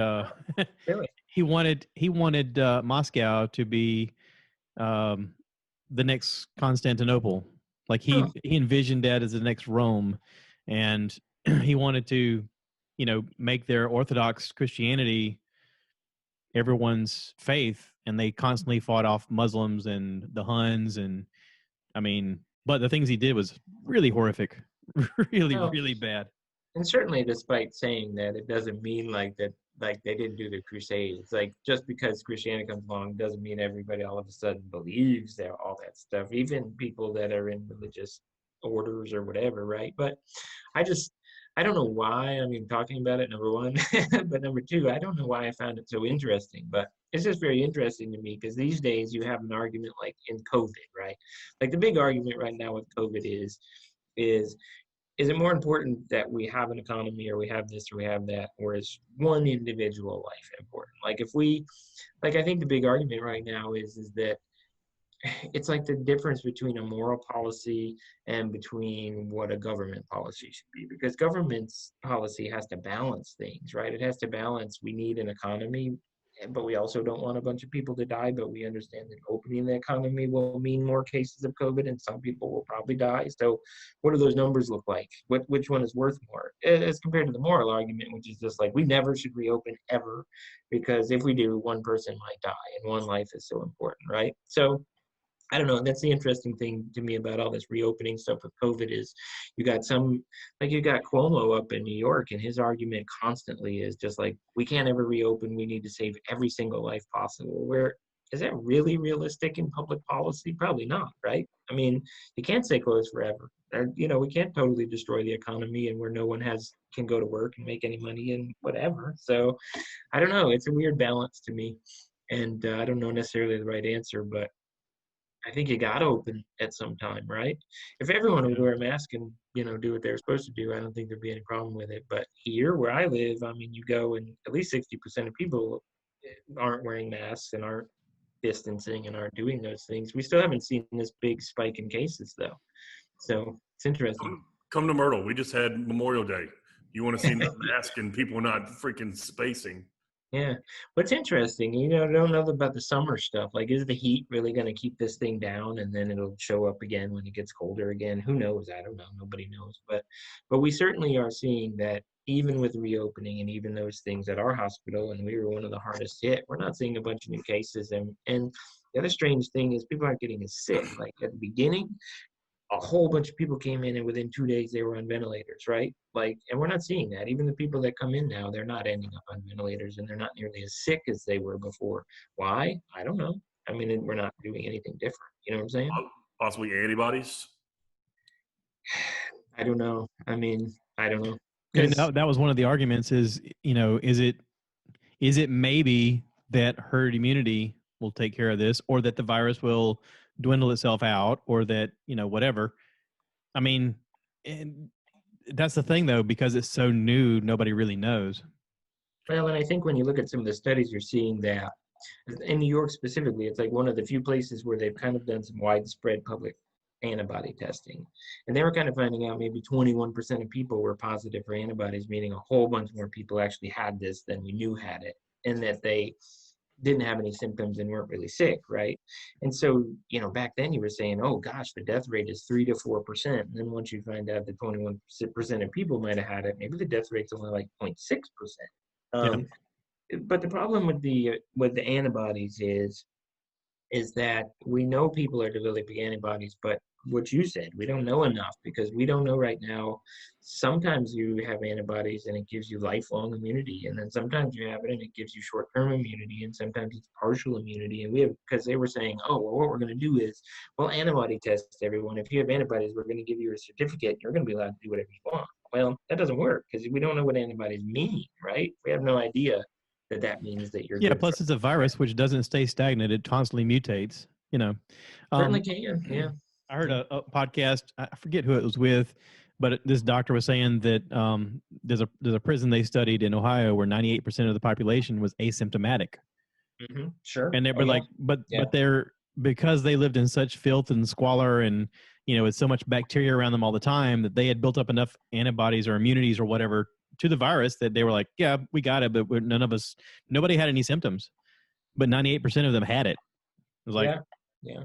really? he wanted Moscow to be the next Constantinople. Like he envisioned that as the next Rome, and he wanted to, make their Orthodox Christianity everyone's faith, and they constantly fought off Muslims and the Huns, and but the things he did was really horrific, really bad. And certainly, despite saying that, it doesn't mean like that. Like they didn't do the Crusades. Like just because Christianity comes along doesn't mean everybody all of a sudden believes that all that stuff. Even people that are in religious orders or whatever, right? But I don't know why I'm even talking about it. Number one, but number two, I don't know why I found it so interesting. But it's just very interesting to me because these days you have an argument like in COVID, right? Like the big argument right now with COVID is it more important that we have an economy or we have this or we have that, or is one individual life important? I think the big argument right now is that it's like the difference between a moral policy and between what a government policy should be, because government's policy has to balance things, right? It has to balance, we need an economy, but we also don't want a bunch of people to die, but we understand that opening the economy will mean more cases of COVID and some people will probably die. So what do those numbers look like? Which one is worth more as compared to the moral argument, which is just like we never should reopen ever, because if we do, one person might die and one life is so important, right? So I don't know. That's the interesting thing to me about all this reopening stuff with COVID is you got Cuomo up in New York, and his argument constantly is just like, we can't ever reopen. We need to save every single life possible. Where is that really realistic in public policy? Probably not, right? I mean, you can't stay closed forever. We can't totally destroy the economy and where no one can go to work and make any money and whatever. So I don't know. It's a weird balance to me. And I don't know necessarily the right answer, but I think you got to open at some time, right? If everyone would wear a mask and, do what they're supposed to do, I don't think there'd be any problem with it. But here where I live, I mean, you go and at least 60% of people aren't wearing masks and aren't distancing and aren't doing those things. We still haven't seen this big spike in cases, though. So it's interesting. Come to Myrtle. We just had Memorial Day. You want to see the mask and people not freaking spacing. Yeah. What's interesting, I don't know about the summer stuff. Like, is the heat really going to keep this thing down and then it'll show up again when it gets colder again? Who knows? I don't know. Nobody knows. But we certainly are seeing that even with reopening and even those things at our hospital, and we were one of the hardest hit, we're not seeing a bunch of new cases. And the other strange thing is people aren't getting as sick. Like at the beginning, a whole bunch of people came in and within 2 days they were on ventilators, right? And we're not seeing that. Even the people that come in now, they're not ending up on ventilators and they're not nearly as sick as they were before. Why? I don't know. I mean, we're not doing anything different. You know what I'm saying? Possibly antibodies. I don't know. I mean, I don't know. And 'Cause that was one of the arguments is, is it maybe that herd immunity will take care of this, or that the virus will dwindle itself out, or that, whatever. I mean, and that's the thing though, because it's so new, nobody really knows. Well, and I think when you look at some of the studies, you're seeing that in New York specifically, it's like one of the few places where they've kind of done some widespread public antibody testing. And they were kind of finding out maybe 21% of people were positive for antibodies, meaning a whole bunch more people actually had this than we knew had it, and that they didn't have any symptoms and weren't really sick, right? And so, back then you were saying, oh gosh, the death rate is 3 to 4%. And then once you find out that 21% of people might have had it, maybe the death rate's only like 0.6%. Yeah. But the problem with the antibodies is that we know people are developing antibodies, but what you said, we don't know enough, because we don't know right now. Sometimes you have antibodies and it gives you lifelong immunity, and then sometimes you have it and it gives you short-term immunity, and sometimes it's partial immunity. And because they were saying, oh, well, what we're going to do is, well, antibody test everyone. If you have antibodies, we're going to give you a certificate. You're going to be allowed to do whatever you want. Well, that doesn't work, because we don't know what antibodies mean, right? We have no idea that means that you're good. Plus it's a virus which doesn't stay stagnant. It constantly mutates, Certainly can. Yeah. I heard a podcast, I forget who it was with, but this doctor was saying that there's a prison they studied in Ohio where 98% of the population was asymptomatic. Mm-hmm. Sure. And they were but they're, because they lived in such filth and squalor and, with so much bacteria around them all the time, that they had built up enough antibodies or immunities or whatever to the virus that they were like, yeah, we got it, but nobody had any symptoms, but 98% of them had it. It was like, yeah.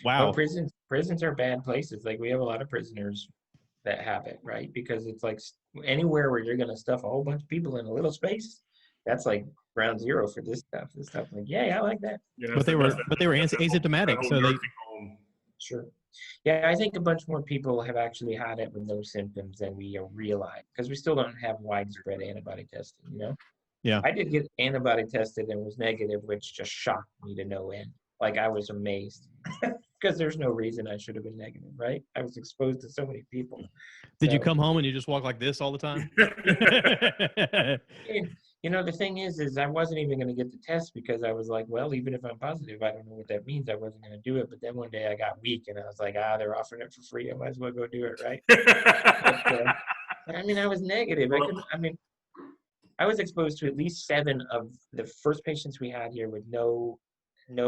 Wow. Well, prisons are bad places. Like, we have a lot of prisoners that have it, right? Because it's like anywhere where you're going to stuff a whole bunch of people in a little space, that's like ground zero for this stuff. This stuff, like, yeah, I like that. Yeah, but they were asymptomatic, so they. Sure. Yeah, I think a bunch more people have actually had it with no symptoms than we realize, because we still don't have widespread antibody testing. Yeah. I did get antibody tested and was negative, which just shocked me to no end. Like, I was amazed, because there's no reason I should have been negative, right? I was exposed to so many people. Did you come home and you just walk like this all the time? The thing is I wasn't even going to get the test, because I was like, well, even if I'm positive, I don't know what that means. I wasn't going to do it. But then one day I got weak and I was like, they're offering it for free. I might as well go do it, right? But, I was negative. I was exposed to at least 7 of the first patients we had here with no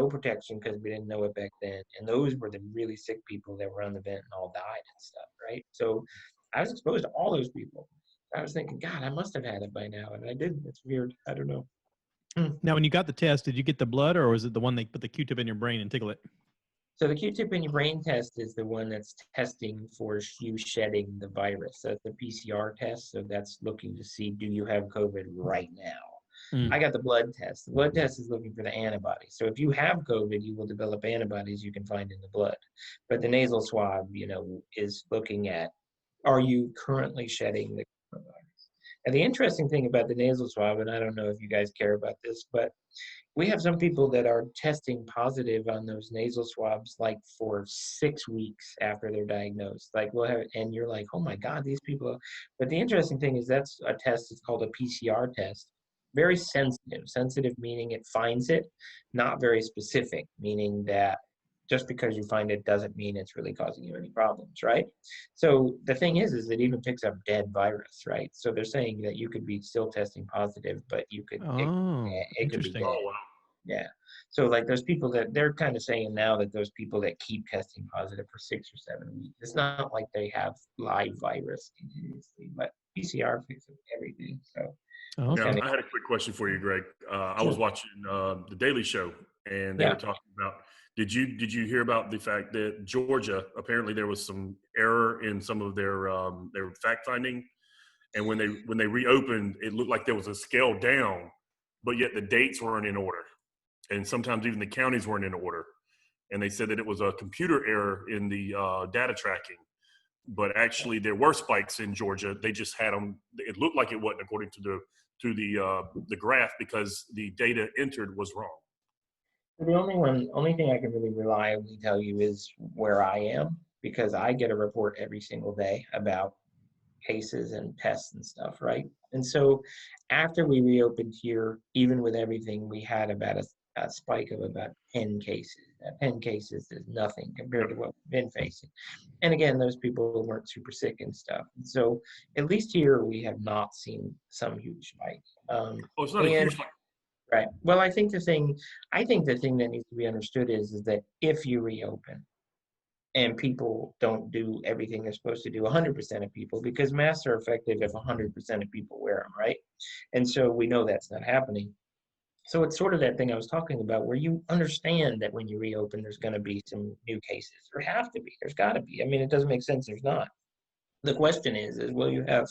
protection, because we didn't know it back then. And those were the really sick people that were on the vent and all died and stuff, right? So I was exposed to all those people. I was thinking, God, I must have had it by now, and I didn't. It's weird. I don't know. Now, when you got the test, did you get the blood, or was it the one they put the Q-tip in your brain and tickle it? So the Q-tip in your brain test is the one that's testing for you shedding the virus. That's the PCR test. So that's looking to see, do you have COVID right now? I got the blood test. The blood test is looking for the antibodies. So if you have COVID, you will develop antibodies you can find in the blood. But the nasal swab, is looking at, are you currently shedding the coronavirus? And the interesting thing about the nasal swab, and I don't know if you guys care about this, but we have some people that are testing positive on those nasal swabs, like for 6 weeks after they're diagnosed. Like, and you're like, oh my God, these people. But the interesting thing is that's a test. It's called a PCR test. Very sensitive. Sensitive meaning it finds it, not very specific, meaning that just because you find it doesn't mean it's really causing you any problems, right? So the thing is it even picks up dead virus, right? So they're saying that you could be still testing positive, but you could, it could be dead. Oh, wow. Yeah. So like those people that they're kind of saying now that those people that keep testing positive for 6 or 7 weeks, it's not like they have live virus continuously, but PCR fixes everything. So. Now, I had a quick question for you, Greg. I was watching The Daily Show, and they were talking about. Did you hear about the fact that Georgia, apparently there was some error in some of their fact finding, and when they reopened, it looked like there was a scale down, but yet the dates weren't in order, and sometimes even the counties weren't in order, and they said that it was a computer error in the data tracking. But actually, there were spikes in Georgia. They just had them. It looked like it wasn't according to the graph, because the data entered was wrong. The only thing I can really reliably tell you is where I am, because I get a report every single day about cases and tests and stuff, right? And so after we reopened here, even with everything, we had about a spike of about 10 cases. 10 cases is nothing compared to what we've been facing. And again, those people weren't super sick and stuff. And so at least here, we have not seen some huge spike. It's not a huge spike. Right. Well, I think the thing that needs to be understood is that if you reopen, and people don't do everything they're supposed to do, 100% of people, because masks are effective if 100% of people wear them, right? And so we know that's not happening. So it's sort of that thing I was talking about where you understand that when you reopen, there's going to be some new cases. There have to be. There's got to be. I mean, it doesn't make sense there's not. The question is will you have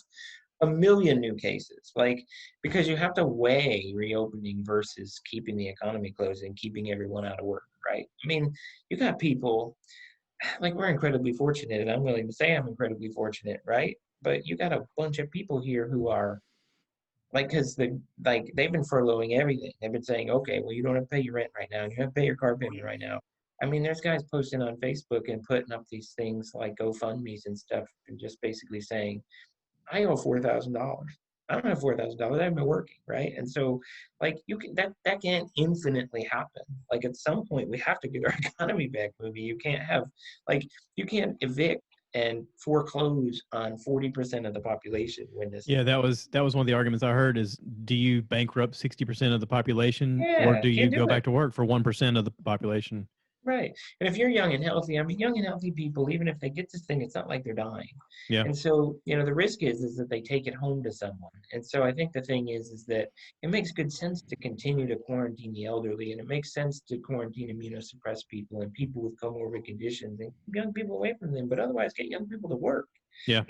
a million new cases? Like, because you have to weigh reopening versus keeping the economy closed and keeping everyone out of work, right? I mean, you got people, like, we're incredibly fortunate, and I'm willing to say I'm incredibly fortunate, right? But you got a bunch of people here who are like, because they've been furloughing everything. They've been saying, okay, well, you don't have to pay your rent right now, and you have to pay your car payment right now. I mean, there's guys posting on Facebook and putting up these things like GoFundMe's and stuff, and just basically saying, I owe $4,000. I don't have $4,000. I haven't been working, right? And so, like, you can that can't infinitely happen. Like, at some point, we have to get our economy back moving. You can't have, like, you can't evict and foreclose on 40% of the population when this. Yeah, that was one of the arguments I heard is, do you bankrupt 60% of the population, or do you go back to work for 1% of the population? Right. And if you're young and healthy, I mean, young and healthy people, even if they get this thing, it's not like they're dying. Yeah. And so, the risk is that they take it home to someone. And so I think the thing is that it makes good sense to continue to quarantine the elderly, and it makes sense to quarantine immunosuppressed people and people with comorbid conditions and keep young people away from them, but otherwise get young people to work. Yeah.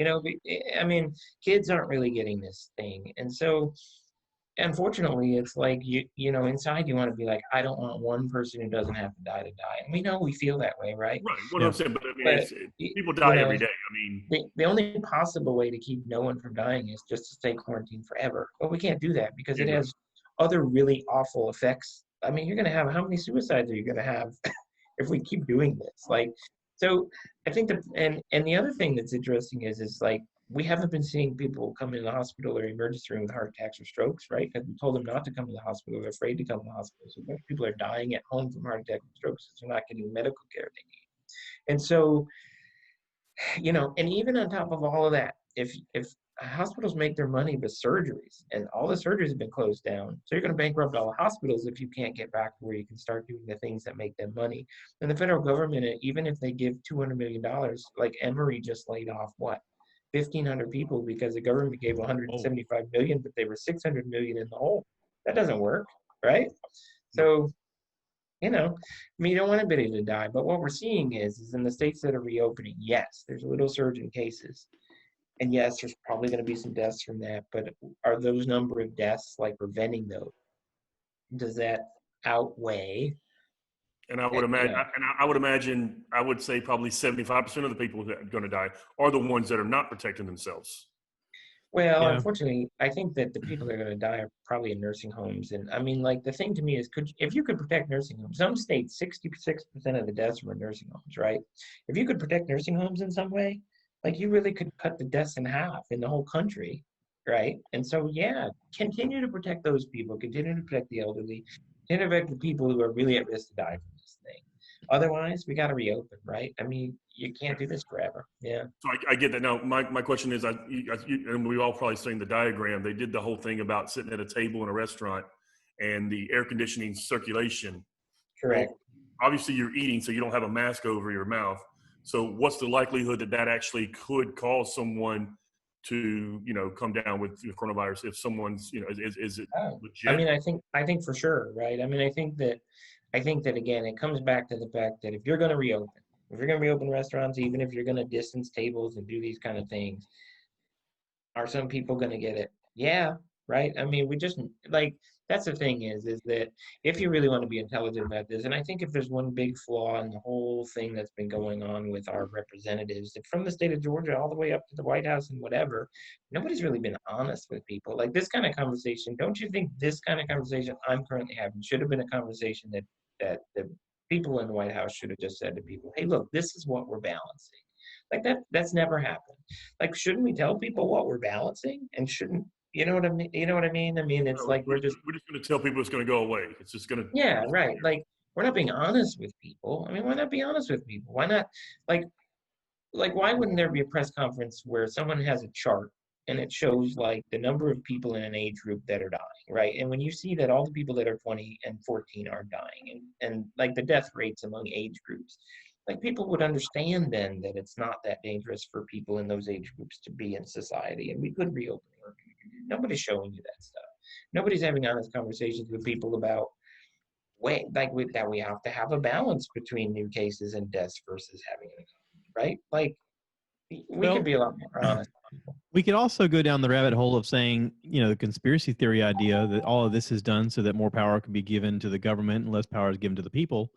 I mean, kids aren't really getting this thing. And so, unfortunately, it's like inside you want to be like, I don't want one person who doesn't have to die to die, and we know we feel that way, right? Right, 100%. But I mean, people die every day. I mean, the only possible way to keep no one from dying is just to stay quarantined forever. But we can't do that because it has other really awful effects. I mean, you're going to have, how many suicides are you going to have if we keep doing this? Like, so I think and the other thing that's interesting is like, we haven't been seeing people come in the hospital or emergency room with heart attacks or strokes, right? Because we told them not to come to the hospital. They're afraid to come to the hospital. So people are dying at home from heart attacks and strokes because they're not getting the medical care they need. And so, and even on top of all of that, if hospitals make their money with surgeries, and all the surgeries have been closed down, so you're going to bankrupt all the hospitals if you can't get back to where you can start doing the things that make them money. And the federal government, even if they give $200 million, like Emory just laid off, what? 1,500 people because the government gave 175 million, but they were 600 million in the hole. That doesn't work, right? So, I mean, you don't want anybody to die, but what we're seeing is in the states that are reopening, yes, there's a little surge in cases, and yes, there's probably going to be some deaths from that, but are those number of deaths, like, preventing those? Does that outweigh? And I would imagine, I would say probably 75% of the people that are going to die are the ones that are not protecting themselves. Well, unfortunately, I think that the people that are going to die are probably in nursing homes. And I mean, like, the thing to me is, if you could protect nursing homes, some states, 66% of the deaths were in nursing homes, right? If you could protect nursing homes in some way, like, you really could cut the deaths in half in the whole country, right? And so, continue to protect those people, continue to protect the elderly, continue to protect the people who are really at risk to die from this thing. Otherwise, we got to reopen, right? I mean, you can't do this forever. Yeah. So I get that. Now, my question is, and we all probably seen the diagram. They did the whole thing about sitting at a table in a restaurant and the air conditioning circulation. Correct. Well, obviously, you're eating, so you don't have a mask over your mouth. So what's the likelihood that actually could cause someone to, come down with coronavirus if someone's, is it legit? I mean, I think for sure, right? I mean, I think that again, it comes back to the fact that if you're going to reopen restaurants, even if you're going to distance tables and do these kind of things, are some people going to get it? Yeah, right? I mean, we just, like, that's the thing is that if you really want to be intelligent about this, and I think if there's one big flaw in the whole thing that's been going on with our representatives from the state of Georgia all the way up to the White House and whatever, nobody's really been honest with people. Like, this kind of conversation, don't you think this kind of conversation I'm currently having should have been a conversation that the people in the White House should have just said to people, hey, look, this is what we're balancing. Like that's never happened. Like, shouldn't we tell people what we're balancing? And shouldn't, you know what I mean? You know what I mean? I mean, it's like we're just going to tell people it's going to go away. It's just going to. yeah, right. Like, we're not being honest with people. I mean, why not be honest with people? Why not, like, why wouldn't there be a press conference where someone has a chart and it shows like the number of people in an age group that are dying, right? And when you see that all the people that are 20 and 14 are dying, and like the death rates among age groups, like people would understand then that it's not that dangerous for people in those age groups to be in society, and we could reopen. Nobody's showing you that stuff. Nobody's having honest conversations with people about that we have to have a balance between new cases and deaths versus having an economy, right? Like, we could be a lot more honest. We could also go down the rabbit hole of saying, the conspiracy theory idea that all of this is done so that more power can be given to the government and less power is given to the people.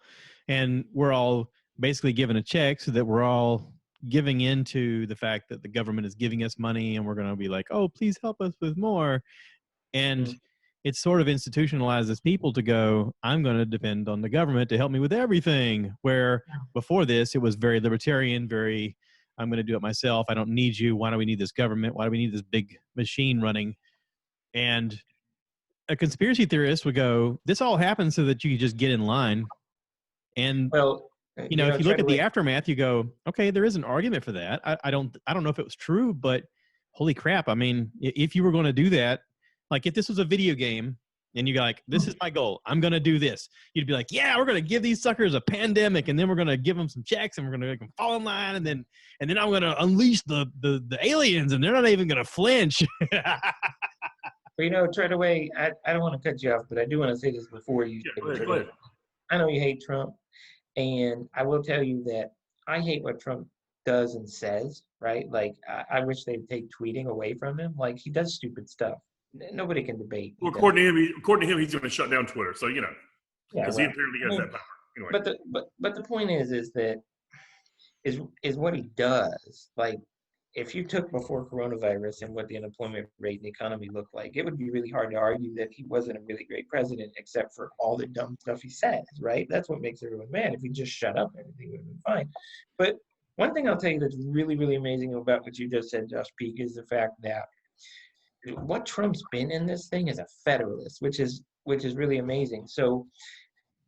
And we're all basically given a check so that we're all giving into the fact that the government is giving us money and we're going to be like, oh, please help us with more. And it's sort of institutionalized as people to go, I'm going to depend on the government to help me with everything. Where before this, it was very libertarian, very, I'm going to do it myself. I don't need you. Why do we need this government? Why do we need this big machine running? And a conspiracy theorist would go, this all happens so that you can just get in line. And, well, if you look at the aftermath, you go, okay, there is an argument for that. I don't know if it was true, but holy crap. I mean, if you were going to do that, like if this was a video game and you're like, this is my goal, I'm going to do this. You'd be like, yeah, we're going to give these suckers a pandemic and then we're going to give them some checks and we're going to make them fall in line. And then I'm going to unleash the aliens and they're not even going to flinch. But Treadaway, I don't want to cut you off, but I do want to say this before you. Yeah, go ahead. I know you hate Trump, and I will tell you that I hate what Trump does and says, right? Like, I wish they'd take tweeting away from him. Like, he does stupid stuff. Nobody can debate. Well, according to him, he's going to shut down Twitter. So because he apparently has that power. Anyway. But the point is that what he does. Like, if you took before coronavirus and what the unemployment rate and the economy looked like, it would be really hard to argue that he wasn't a really great president, except for all the dumb stuff he says. Right? That's what makes everyone mad. If he just shut up, everything would have been fine. But one thing I'll tell you that's really, really amazing about what you just said, Josh Peak, is the fact that what Trump's been in this thing is a federalist, which is really amazing. So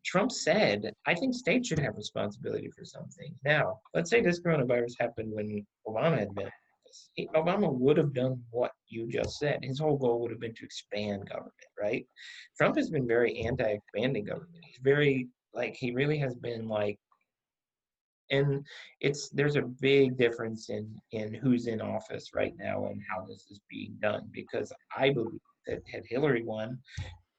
Trump said, I think states should have responsibility for something. Now, let's say this coronavirus happened when Obama had been in office. Obama would have done what you just said. His whole goal would have been to expand government, right? Trump has been very anti-expanding government. He's very, he really has been and there's a big difference in who's in office right now and how this is being done, because I believe that had Hillary won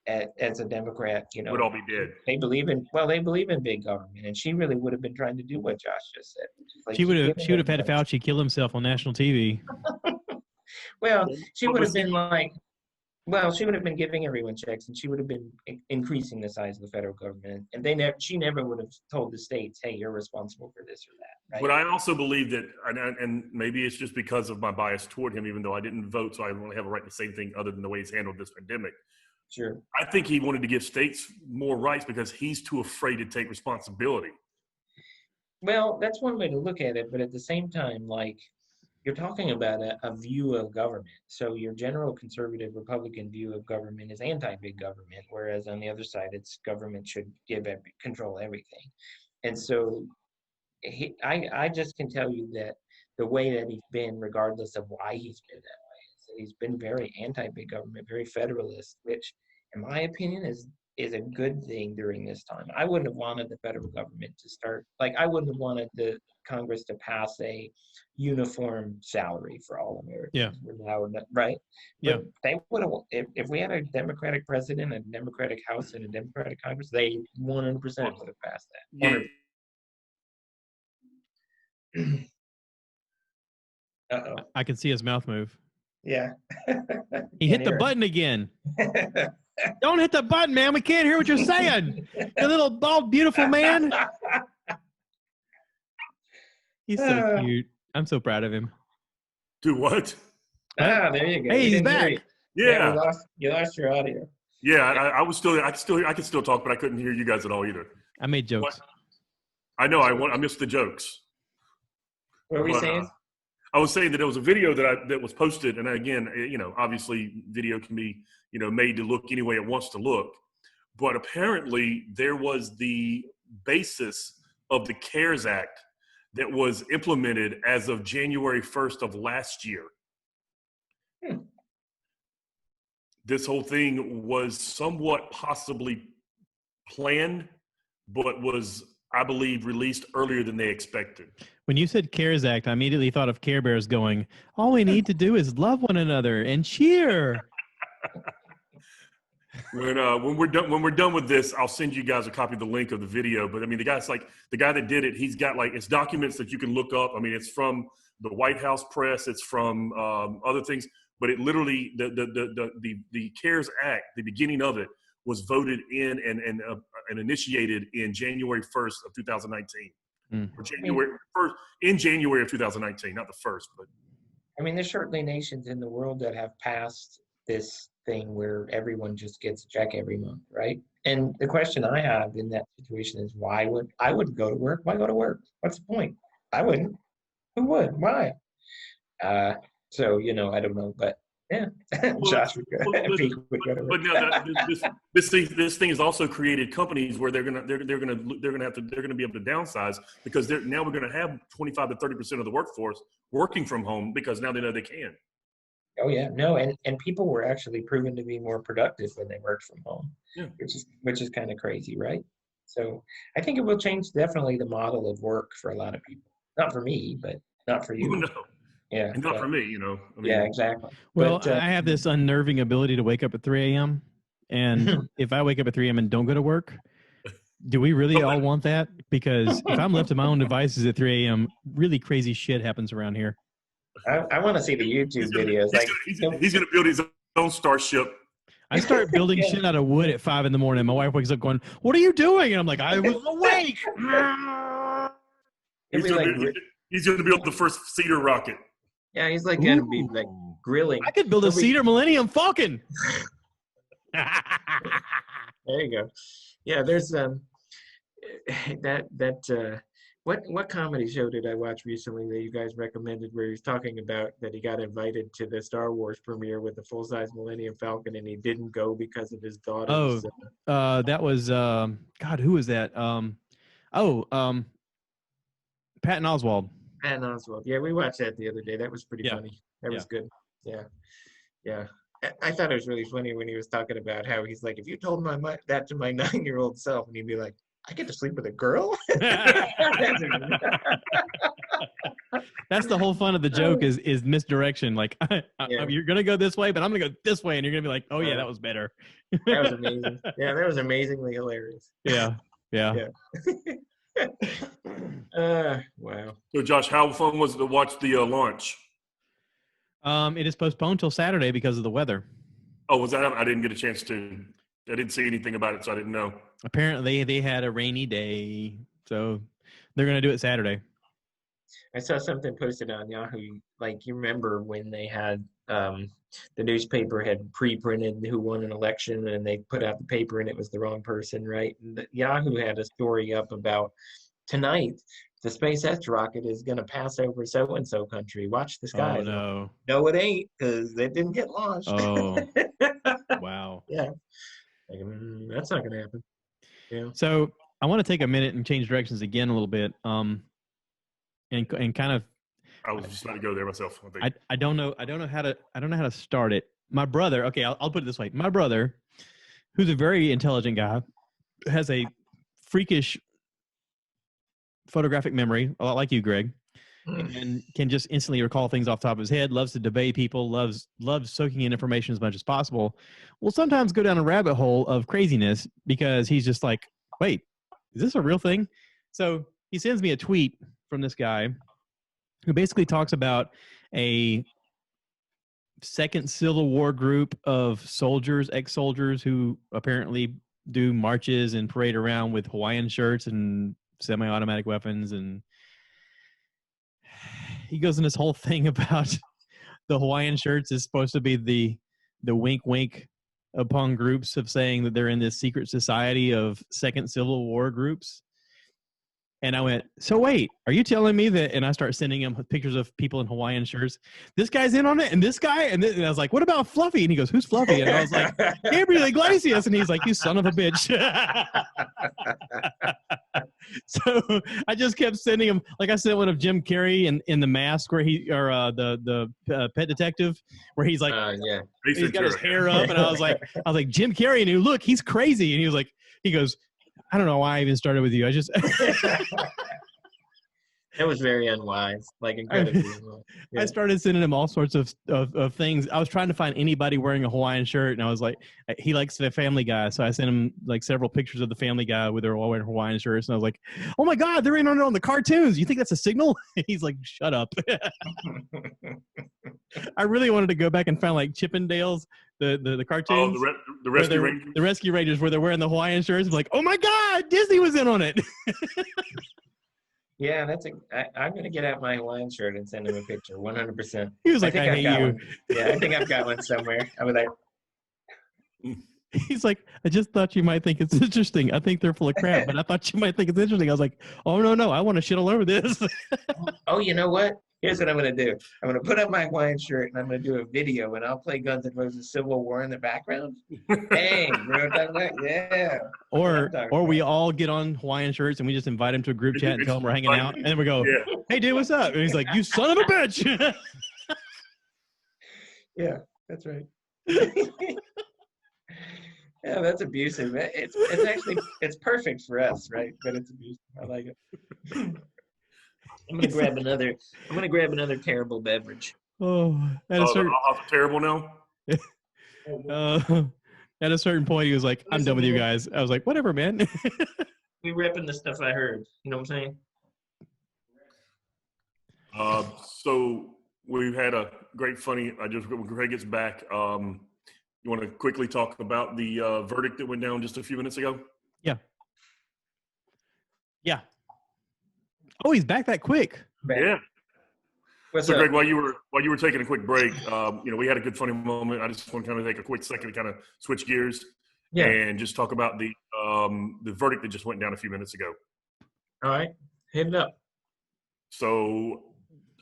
as a Democrat, would all be dead. They believe in big government, and she really would have been trying to do what Josh just said. She would have had Fauci kill himself on national TV. Well, she would have been she would have been giving everyone checks, and she would have been increasing the size of the federal government. And she never would have told the states, hey, you're responsible for this or that. Right? But I also believe that, and maybe it's just because of my bias toward him, even though I didn't vote, so I don't really have a right to say anything other than the way he's handled this pandemic. Sure. I think he wanted to give states more rights because he's too afraid to take responsibility. Well, that's one way to look at it. But at the same time, you're talking about a view of government. So your general conservative Republican view of government is anti-big government, whereas on the other side, it's government should control everything. And so I just can tell you that the way that he's been, regardless of why he's been that way, is that he's been very anti-big government, very federalist, which, in my opinion, is a good thing during this time. I wouldn't have wanted the federal government to start, I wouldn't have wanted the Congress to pass a uniform salary for all Americans. Yeah. Right? Yeah. But they would have, if we had a Democratic president, a Democratic House, and a Democratic Congress, they 100% would have passed that. Yeah. Uh-oh. I can see his mouth move. Yeah. He hit the button again. Don't hit the button, man. We can't hear what you're saying. You little bald, beautiful man. He's so cute. I'm so proud of him. Do what? There you go. Hey, he's back. Yeah. You lost your audio. Yeah, I could still talk, but I couldn't hear you guys at all either. I made jokes. What? I know. I missed the jokes. What were you saying? I was saying that there was a video that was posted, and again, obviously video can be, made to look any way it wants to look. But apparently there was the basis of the CARES Act that was implemented as of January 1st of last year. This whole thing was somewhat possibly planned, but was, I believe, released earlier than they expected. When you said CARES Act, I immediately thought of Care Bears going, all we need to do is love one another and cheer. When we're done with this, I'll send you guys a copy of the link of the video. But I mean, the guy that did it, he's got it's documents that you can look up. I mean, it's from the White House press, it's from other things, but it literally the CARES Act, the beginning of it, was voted in and initiated in January 1st of 2019. Or January 1st, in January of 2019, not the first, but. I mean, there's certainly nations in the world that have passed this thing where everyone just gets a check every month, right? And the question I have in that situation is, I wouldn't go to work. Why go to work? What's the point? I wouldn't. Who would? Why? So, I don't know, but yeah, Josh would go. But no, this thing has also created companies where they're gonna be able to downsize, because now we're gonna have 25 to 30% of the workforce working from home, because now they know they can. Oh yeah, no, and people were actually proven to be more productive when they worked from home, which is kind of crazy, right? So I think it will change definitely the model of work for a lot of people. Not for me, but not for you. No. Yeah, and not for me, I mean, yeah, exactly. Well, but, I have this unnerving ability to wake up at 3 a.m. And if I wake up at 3 a.m. and don't go to work, do we really all want that? Because if I'm left to my own devices at 3 a.m., really crazy shit happens around here. I want to see the YouTube videos. He's going to build his own starship. I start building shit out of wood at 5 a.m. My wife wakes up going, "What are you doing?" And I'm like, "I was awake." He's going to build the first cedar rocket. Yeah, he's like going to be like grilling. I could build a Cedar Millennium Falcon. There you go. Yeah, there's what comedy show did I watch recently that you guys recommended, where he was talking about that he got invited to the Star Wars premiere with the full-size Millennium Falcon and he didn't go because of his daughter's. That was God, who was that? Patton Oswalt. Patton Oswalt. Yeah, we watched that the other day. That was pretty funny. That was good. Yeah. I thought it was really funny when he was talking about how he's like, if you told that to my 9-year-old self, and he'd be like, I get to sleep with a girl? That's the whole fun of the joke is misdirection. Like, you're going to go this way, but I'm going to go this way. And you're going to be like, oh, yeah, that was better. That was amazing. Yeah, that was amazingly hilarious. Yeah. Wow. So, Josh, how fun was it to watch the launch? It is postponed till Saturday because of the weather. Oh, was that? I didn't get a chance to. I didn't see anything about it, so I didn't know. Apparently, they had a rainy day, so they're going to do it Saturday. I saw something posted on Yahoo. Like, you remember when they had the newspaper had pre-printed who won an election, and they put out the paper and it was the wrong person, right? And Yahoo had a story up about tonight. The SpaceX rocket is going to pass over so-and-so country. Watch the skies. Oh, no. No, it ain't, because it didn't get launched. Oh, wow. Yeah. Like, that's not going to happen. Yeah. So I want to take a minute and change directions again a little bit. And kind of. I was just about to go there myself. I don't know how to start it. My brother. Okay, I'll put it this way. My brother, who's a very intelligent guy, has a freakish photographic memory, a lot like you, Greg, and can just instantly recall things off the top of his head, loves to debate people, loves soaking in information as much as possible, will sometimes go down a rabbit hole of craziness because he's just like, wait, is this a real thing? So he sends me a tweet from this guy who basically talks about a second Civil War group of soldiers, ex-soldiers, who apparently do marches and parade around with Hawaiian shirts and semi-automatic weapons, and he goes in this whole thing about the Hawaiian shirts is supposed to be the wink upon groups of saying that they're in this secret society of second Civil War groups. And I went, so wait, are you telling me that? And I start sending him pictures of people in Hawaiian shirts. This guy's in on it, and this guy, and I was like, what about Fluffy? And he goes, who's Fluffy? And I was like, Gabriel Iglesias. And he's like, you son of a bitch. So I just kept sending him. Like I sent one of Jim Carrey in The Mask, where the pet detective, where he's like, he's got his hair up, and I was like, Jim Carrey, and look, he's crazy. And he goes. I don't know why I even started with you. I just That was very unwise, like incredibly unwise. Yeah. I started sending him all sorts of things. I was trying to find anybody wearing a Hawaiian shirt, and I was like, he likes the Family Guy, so I sent him like several pictures of the Family Guy where they're all wearing Hawaiian shirts, and I was like, oh my God, they're in on the cartoons. You think that's a signal? He's like, shut up. I really wanted to go back and find like Chippendales, the cartoons. Oh, the Rescue Rangers. The Rescue Rangers, where they're wearing the Hawaiian shirts. I'm like, oh my God, Disney was in on it. Yeah, I'm gonna get out my Hawaiian shirt and send him a picture. 100%. He was like, I hate you. Yeah, I think I've got one somewhere. I was like, he's like, I just thought you might think it's interesting. I think they're full of crap, but I thought you might think it's interesting. I was like, oh no, I want to shit all over this. Oh, you know what? Here's what I'm going to do. I'm going to put up my Hawaiian shirt, and I'm going to do a video, and I'll play Guns N' Roses Civil War in the background. Hey, bro, yeah. Or we all get on Hawaiian shirts, and we just invite him to a group chat and tell him we're hanging out, and then we go, hey, dude, what's up? And he's like, you son of a bitch. Yeah, that's right. Yeah, that's abusive. It's actually, it's perfect for us, right? But it's abusive. I like it. I'm gonna grab another terrible beverage. Terrible now. At a certain point, he was like, "I'm done with you guys." I was like, "Whatever, man." We repping the stuff I heard. You know what I'm saying? So we've had a great funny. When Greg gets back, you want to quickly talk about the verdict that went down just a few minutes ago? Yeah. Oh, he's back that quick. Yeah. So, Greg, while you were taking a quick break, we had a good funny moment. I just want to kind of take a quick second to kind of switch gears, and just talk about the verdict that just went down a few minutes ago. All right, hit it up. So,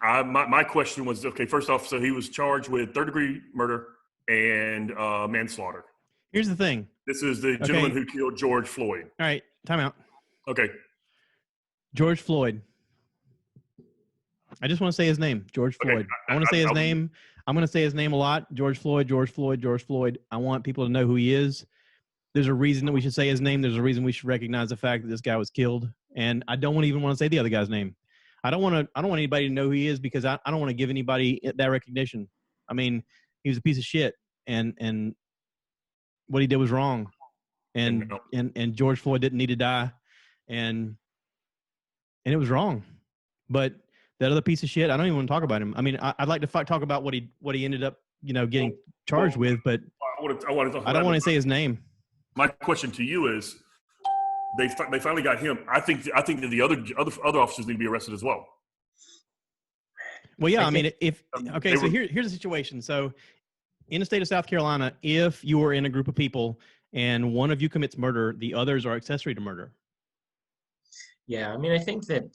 my question was, okay, first off, so he was charged with third-degree murder and manslaughter. Here's the thing. This is the gentleman who killed George Floyd. All right, time out. Okay. George Floyd. I just want to say his name, George Floyd. I want to say his name. I'm going to say his name a lot. George Floyd, George Floyd, George Floyd. I want people to know who he is. There's a reason that we should say his name. There's a reason we should recognize the fact that this guy was killed. And I don't even want to say the other guy's name. I don't want anybody to know who he is because I don't want to give anybody that recognition. I mean, he was a piece of shit, and what he did was wrong. And George Floyd didn't need to die, and it was wrong. But that other piece of shit, I don't even want to talk about him. I mean, I'd like to talk about what he ended up, getting charged with, but I don't want to say his name. My question to you is, they finally got him. I think that the other officers need to be arrested as well. Well, yeah. So here's the situation. So, in the state of South Carolina, if you are in a group of people and one of you commits murder, the others are accessory to murder. Yeah, I mean, I think that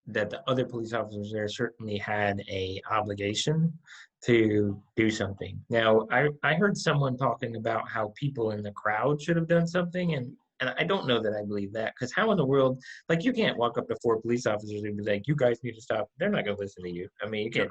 the other police officers there certainly had a obligation to do something. Now, I heard someone talking about how people in the crowd should have done something, and I don't know that I believe that, because how in the world, like, you can't walk up to 4 police officers and be like, you guys need to stop. They're not going to listen to you. I mean, you can't.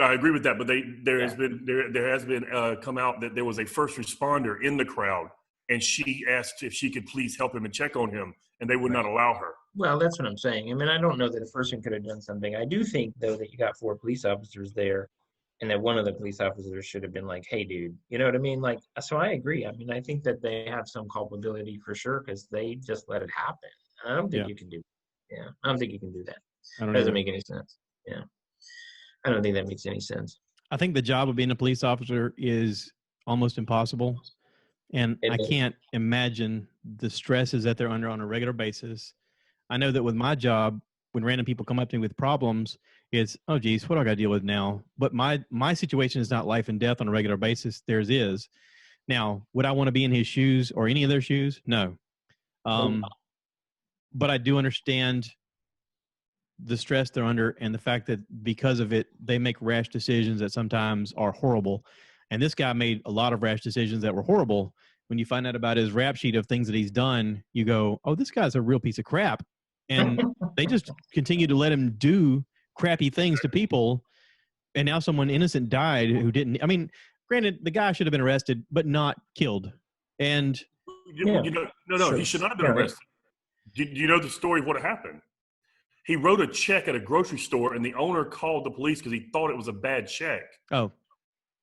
I agree with that, but there has been come out that there was a first responder in the crowd, and she asked if she could please help him and check on him, and they would not allow her. Well, that's what I'm saying. I mean, I don't know that a person could have done something. I do think, though, that you got 4 police officers there, and that one of the police officers should have been like, hey, dude, you know what I mean? Like, so I agree. I mean, I think that they have some culpability for sure, because they just let it happen. And I don't think you can do that. Yeah, I don't think you can do that. It doesn't make any sense. Yeah. I don't think that makes any sense. I think the job of being a police officer is almost impossible. And I can't imagine the stresses that they're under on a regular basis. I know that with my job, when random people come up to me with problems, it's, oh, geez, what do I got to deal with now? But my situation is not life and death on a regular basis. Theirs is. Now, would I want to be in his shoes or any of their shoes? No. but I do understand the stress they're under and the fact that because of it, they make rash decisions that sometimes are horrible. And this guy made a lot of rash decisions that were horrible. When you find out about his rap sheet of things that he's done, you go, oh, this guy's a real piece of crap. And they just continue to let him do crappy things to people. And now someone innocent died who didn't. I mean, granted, the guy should have been arrested, but not killed. And he should not have been arrested. Do you know the story of what happened? He wrote a check at a grocery store, and the owner called the police because he thought it was a bad check. Oh.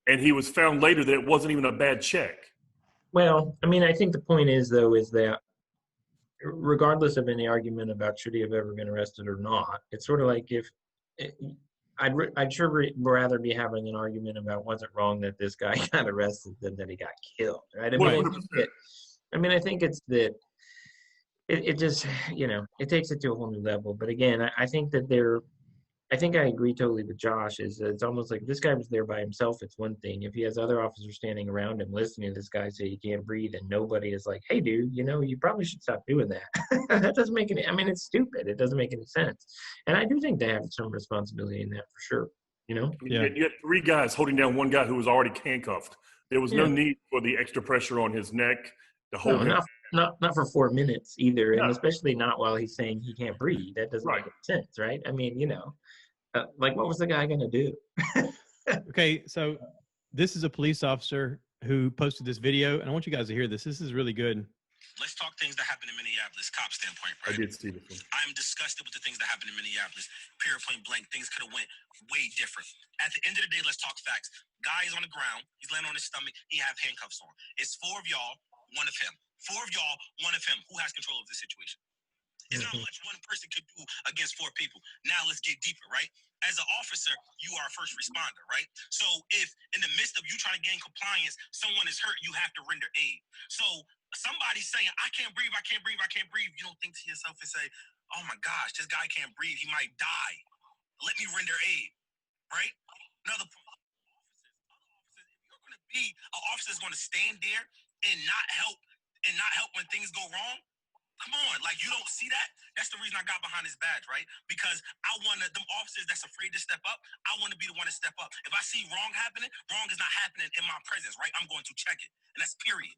And he was found later that it wasn't even a bad check. Well, I mean, I think the point is that regardless of any argument about should he have ever been arrested or not, it's sort of like I'd sure rather be having an argument about was it wrong that this guy got arrested than that he got killed, right? I think it's that it just, it takes it to a whole new level. But again, I think that I think I agree totally with Josh. It's almost like this guy was there by himself. It's one thing. If he has other officers standing around him listening to this guy say he can't breathe and nobody is like, hey, dude, you probably should stop doing that. That doesn't make any – I mean, it's stupid. It doesn't make any sense. And I do think they have some responsibility in that for sure, Yeah. You had 3 guys holding down one guy who was already handcuffed. There was no need for the extra pressure on his neck to hold him. Not for 4 minutes either, and especially not while he's saying he can't breathe. That doesn't make any sense, right? I mean, like what was the guy going to do? Okay, so this is a police officer who posted this video, and I want you guys to hear this. This is really good. Let's talk things that happened in Minneapolis, cop standpoint, right? I did see this one. I am disgusted with the things that happened in Minneapolis. Period, point blank. Things could have went way different. At the end of the day, let's talk facts. Guy is on the ground. He's laying on his stomach. He have handcuffs on. It's 4 of y'all, 1 of him. 4 of y'all, 1 of him. Who has control of this situation? There's not much one person could do against 4 people. Now let's get deeper, right? As an officer, you are a first responder, right? So if in the midst of you trying to gain compliance, someone is hurt, you have to render aid. So somebody's saying, I can't breathe, I can't breathe, I can't breathe. You don't think to yourself and say, oh my gosh, this guy can't breathe. He might die. Let me render aid, right? Another point. Other officers, if you're going to be an officer that's going to stand there and not help when things go wrong, come on, like you don't see that? That's the reason I got behind this badge, right? Because I want them officers that's afraid to step up, I want to be the one to step up. If I see wrong happening, wrong is not happening in my presence, right? I'm going to check it. And that's period.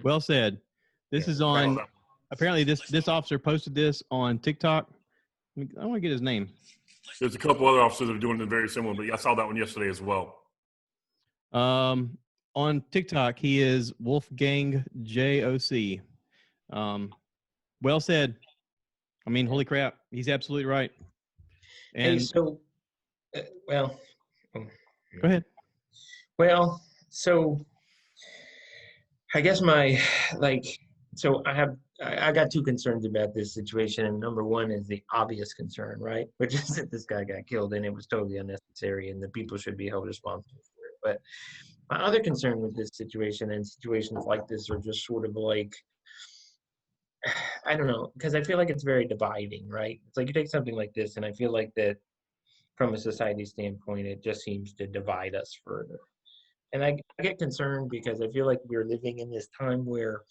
Well said. This is on, apparently this officer posted this on TikTok. I want to get his name. There's a couple other officers that are doing it very similar, but I saw that one yesterday as well. On TikTok, he is Wolfgang JOC. Well said. I mean, holy crap. He's absolutely right. And go ahead. Well, so I guess I got 2 concerns about this situation. And number one is the obvious concern, right? Which is that this guy got killed and it was totally unnecessary and the people should be held responsible for it. But my other concern with this situation and situations like this are just sort of like, I don't know, because I feel like it's very dividing, right? It's like you take something like this, and I feel like that from a society standpoint, it just seems to divide us further. And I get concerned because I feel like we're living in this time where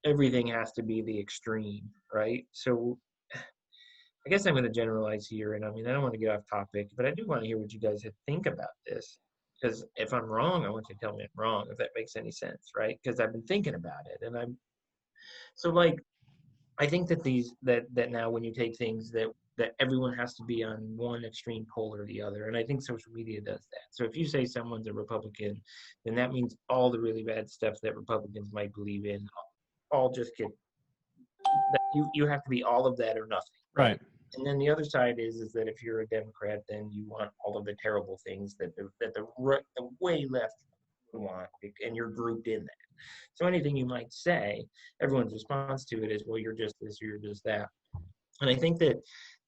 everything has to be the extreme, right? So I guess I'm going to generalize here, and I mean, I don't want to get off topic, but I do want to hear what you guys think about this. Because if I'm wrong, I want you to tell me I'm wrong, if that makes any sense, right? Because I've been thinking about it, and I think that now when you take things that everyone has to be on one extreme pole or the other, and I think social media does that. So if you say someone's a Republican, then that means all the really bad stuff that Republicans might believe in, all just get that you have to be all of that or nothing. Right. And then the other side is that if you're a Democrat, then you want all of the terrible things that the way left want, and you're grouped in that. So anything you might say, everyone's response to it is, well, you're just this, you're just that. And I think that,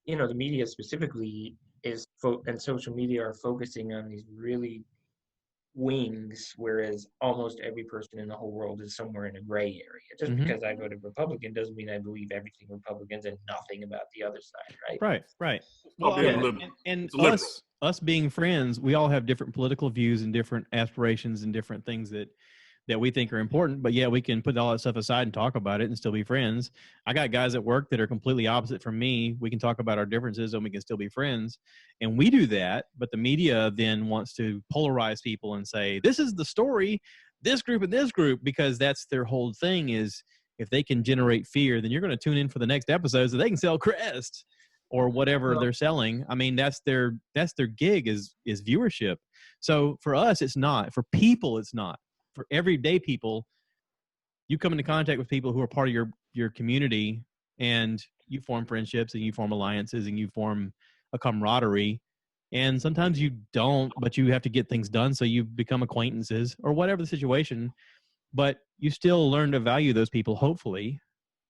the media specifically and social media are focusing on these really wings, whereas almost every person in the whole world is somewhere in a gray area. Just because I voted Republican doesn't mean I believe everything Republicans and nothing about the other side, right? Right. Well, and us being friends, we all have different political views and different aspirations and different things that that we think are important, but yeah, we can put all that stuff aside and talk about it and still be friends. I got guys at work that are completely opposite from me. We can talk about our differences and we can still be friends. And we do that, but the media then wants to polarize people and say, this is the story, this group and this group, because that's their whole thing is if they can generate fear, then you're going to tune in for the next episode so they can sell Crest or whatever they're selling. I mean, that's their gig is viewership. So for us, it's not. For people, it's not. For everyday people, you come into contact with people who are part of your community, and you form friendships and you form alliances and you form a camaraderie. And sometimes you don't, but you have to get things done, so you become acquaintances or whatever the situation. But you still learn to value those people, hopefully.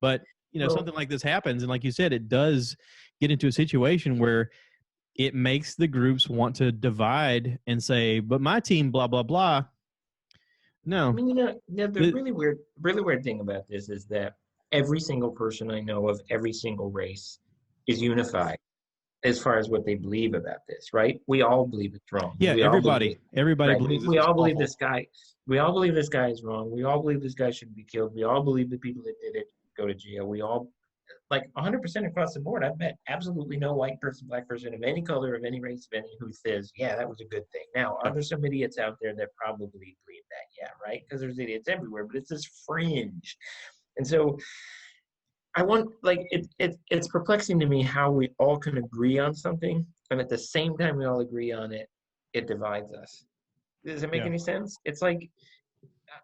But something like this happens, and like you said, it does get into a situation where it makes the groups want to divide and say, "But my team, blah blah blah." No. I mean, the really weird thing about this is that every single person I know of every single race is unified as far as what they believe about this, right? We all believe it's wrong. Yeah, everybody right? believes we all believe awful. this guy. We all believe this guy is wrong. We all believe this guy should be killed. We all believe the people that did it go to jail. We all, like 100% across the board. I've met absolutely no white person, black person of any color, of any race, of any who says, yeah, that was a good thing. Now, are there some idiots out there that probably believe that? Yeah, right? Because there's idiots everywhere, but it's this fringe. And so I want, like, it's perplexing to me how we all can agree on something, and at the same time we all agree on it, it divides us. Does it make any sense? It's like,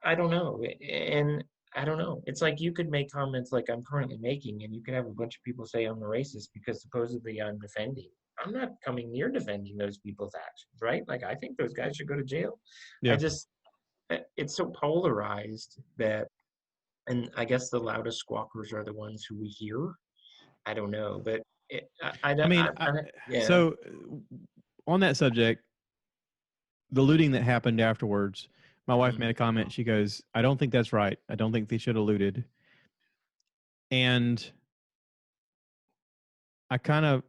I don't know. And I don't know. It's like you could make comments like I'm currently making, and you could have a bunch of people say I'm a racist because supposedly I'm defending. I'm not coming near defending those people's actions, right? Like, I think those guys should go to jail. Yeah. It's so polarized that, and I guess the loudest squawkers are the ones who we hear. I don't know, but so on that subject, the looting that happened afterwards, my wife made a comment. She goes, I don't think that's right. I don't think they should have looted. And I kind of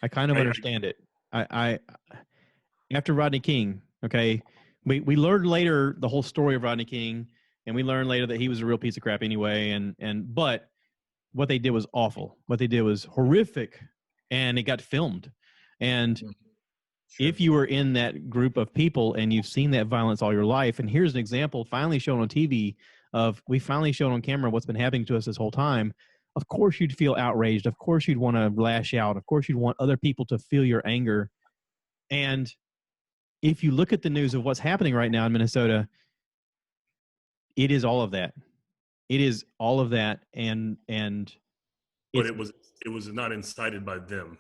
understand it. I after Rodney King, okay, we learned later the whole story of Rodney King, and we learned later that he was a real piece of crap anyway. But what they did was awful. What they did was horrific, and it got filmed. And if you were in that group of people and you've seen that violence all your life, and here's an example finally shown on TV of, we finally showed on camera what's been happening to us this whole time, of course you'd feel outraged. Of course you'd want to lash out. Of course you'd want other people to feel your anger. And if you look at the news of what's happening right now in Minnesota, it is all of that. It is all of that. But it was not incited by them.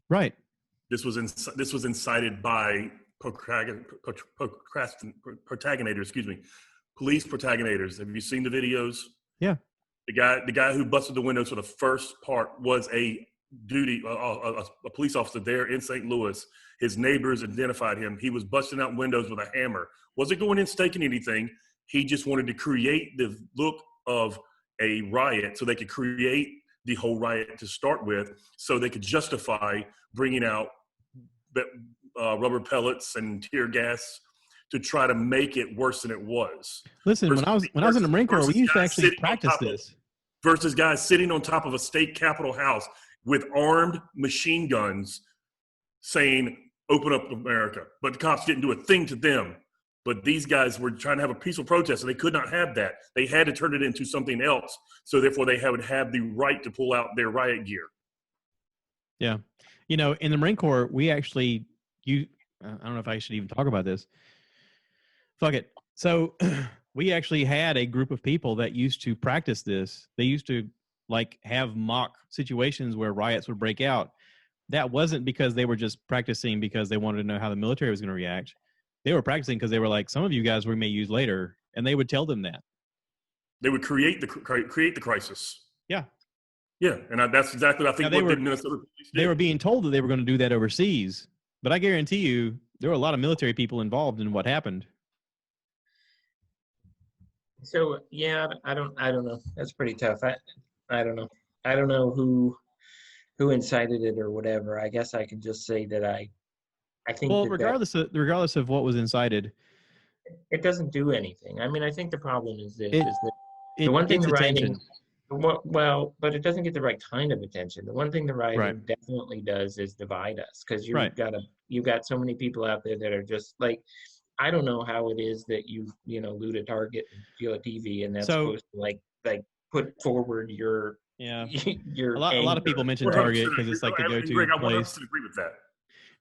Right. This was incited by protagonators. Police protagonators. Have you seen the videos? Yeah. The guy who busted the windows for the first part was a police officer there in St. Louis. His neighbors identified him. He was busting out windows with a hammer. Wasn't going in staking anything. He just wanted to create the look of a riot so they could create the whole riot to start with, so they could justify bringing out rubber pellets and tear gas to try to make it worse than it was. Listen, when I was in the Marine Corps, we used to actually practice this. Versus guys sitting on top of a state capitol house with armed machine guns saying, open up America. But the cops didn't do a thing to them. But these guys were trying to have a peaceful protest, and they could not have that. They had to turn it into something else. So therefore, they would have the right to pull out their riot gear. Yeah. In the Marine Corps, we actually, I don't know if I should even talk about this. Fuck it. So we actually had a group of people that used to practice this. They used to have mock situations where riots would break out. That wasn't because they were just practicing because they wanted to know how the military was going to react. They were practicing because they were like, some of you guys we may use later, and they would tell them that. They would create the crisis. Yeah. Yeah, and that's exactly what I think what the Minnesota police did. They were being told that they were going to do that overseas, but I guarantee you there were a lot of military people involved in what happened. So yeah, I don't know. That's pretty tough. I don't know. I don't know who incited it or whatever. I guess I can just say that I think. Well, regardless of what was incited, It doesn't do anything. I mean, I think the problem is this: is that the one thing it's the writing, attention. well, but it doesn't get the right kind of attention. The one thing the writing Right. definitely does is divide us, because Right. you got so many people out there that are just like, I don't know how it is that you loot a Target and steal a TV, and that's So- supposed to like put forward your Yeah. your A lot of people anger. mention Target because it's like the go-to Greg, I place. 100% agree with that.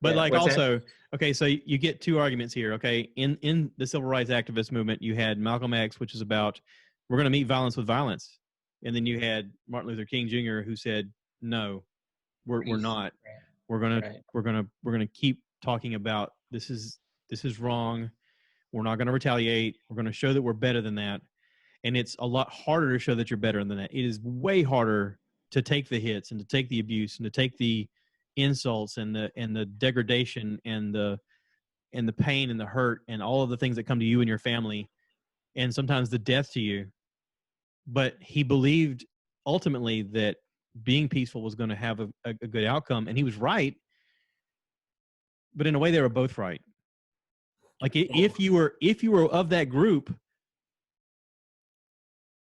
But Yeah, like what's that? also, okay, so you get two arguments here. Okay, in the civil rights activist movement, you had Malcolm X, which is about we're going to meet violence with violence, and then you had Martin Luther King Jr., who said, no, we're not. We're gonna keep talking about this is wrong. We're not going to retaliate. We're going to show that we're better than that. And it's a lot harder to show that you're better than that. It is way harder to take the hits and to take the abuse and to take the insults and the degradation and the pain and the hurt and all of the things that come to you and your family and sometimes the death to you. But he believed ultimately that being peaceful was going to have a good outcome, and he was right. But in a way, they were both right. Like if you were of that group,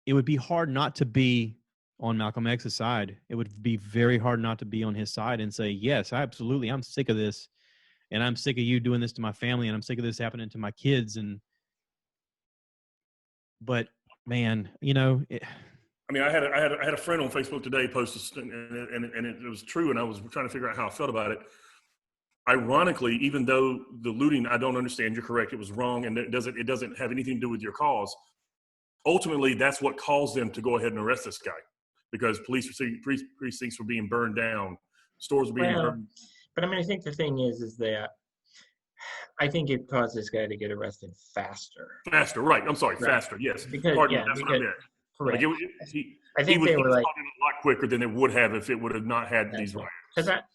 it would be hard not to be on Malcolm X's side. It would be very hard not to be on his side and say, yes, absolutely, I'm sick of this, and I'm sick of you doing this to my family, and I'm sick of this happening to my kids. But man, I mean, I had a friend on Facebook today post, and it was true, and I was trying to figure out how I felt about it. Ironically, even though the looting, I don't understand, you're correct, it was wrong, and it doesn't have anything to do with your cause. Ultimately, that's what caused them to go ahead and arrest this guy, because police precincts were being burned down, stores were being burned. But I mean, I think the thing is that I think it caused this guy to get arrested faster. Faster, right? I'm sorry, faster. Yes, because pardon me, that's what I meant. Correct. Like I think they were like a lot quicker than it would have if it would have not had these riots.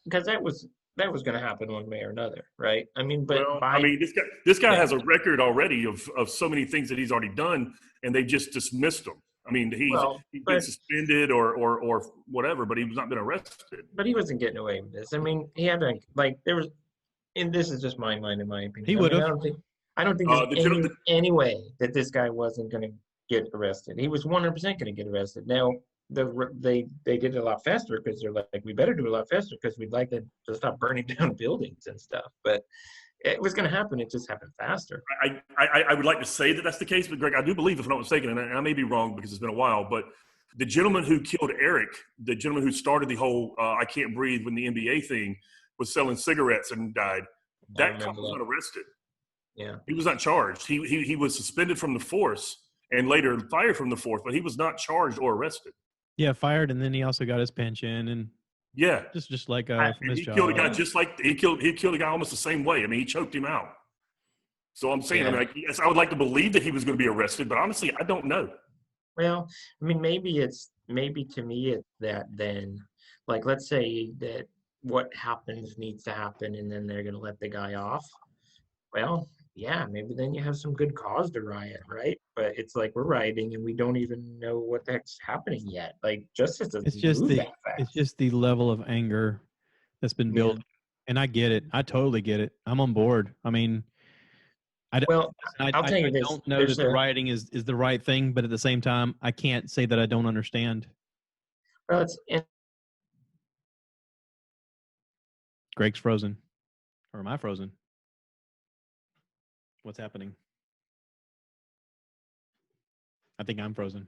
Because that was going to happen one way or another, right? I mean, but this guy has a record already of so many things that he's already done, and they just dismissed him. I mean, he's been suspended or whatever, but he's not been arrested. But he wasn't getting away with this. I mean, he had to, like, there was, and this is just my mind, in my opinion. He would have. I don't think there's any way that this guy wasn't going to get arrested. He was 100% going to get arrested. Now, they did it a lot faster because they're like, we better do it a lot faster because we'd like to stop burning down buildings and stuff. But it was going to happen. It just happened faster. I would like to say that that's the case, but Greg, I do believe, if I'm not mistaken, and I may be wrong because it's been a while, but the gentleman who killed Eric, the gentleman who started the whole I can't breathe when the NBA thing, was selling cigarettes and died. That cop was not arrested. Yeah. He was not charged. He was suspended from the force and later fired from the force, but he was not charged or arrested. Yeah, fired, and then he also got his pension, and just like from his job. Killed a guy he killed a guy almost the same way. I mean, he choked him out. So I'm saying, yes, I would like to believe that he was going to be arrested, but honestly, I don't know. Well, I mean, maybe to me it's that then, like, let's say that what happens needs to happen, and then they're going to let the guy off. Well, yeah, maybe then you have some good cause to riot, right? But it's like we're rioting and we don't even know what the heck's happening yet. Like, justice doesn't move that fast. It's just the level of anger that's been built, and I get it. I totally get it. I'm on board. I mean, I'll tell you this. I don't know that the rioting is the right thing, but at the same time, I can't say that I don't understand. Well, Greg's frozen, or am I frozen? What's happening? I think I'm frozen.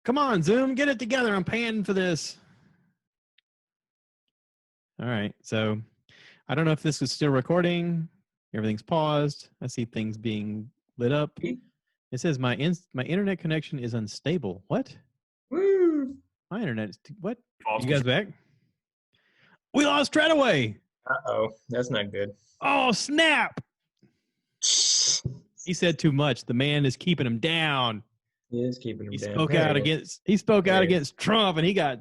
Come on, Zoom, get it together. I'm paying for this. All right. So I don't know if this is still recording. Everything's paused. I see things being lit up. It says my internet connection is unstable. What? Woo. My internet is what? You guys back? We lost Treadaway. Uh-oh. That's not good. Oh, snap. He said too much. The man is keeping him down. He is keeping him down. He spoke out against Trump, and he got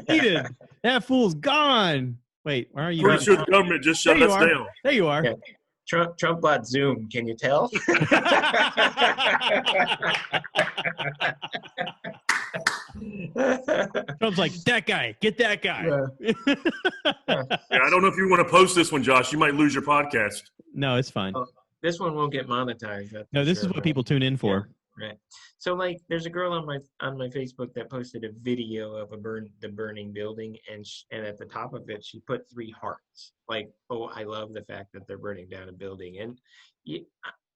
heated. That fool's gone. Wait, where are you? Pretty sure the government just shut us down. There you are. Yeah. Trump bought Zoom. Can you tell? Trump's like, that guy. Get that guy. Yeah, I don't know if you want to post this one, Josh. You might lose your podcast. No, it's fine. This one won't get monetized. No, this is what people tune in for. Yeah, right. So like, there's a girl on my Facebook that posted a video of the burning building, and at the top of it she put 3 hearts. Like, oh, I love the fact that they're burning down a building. And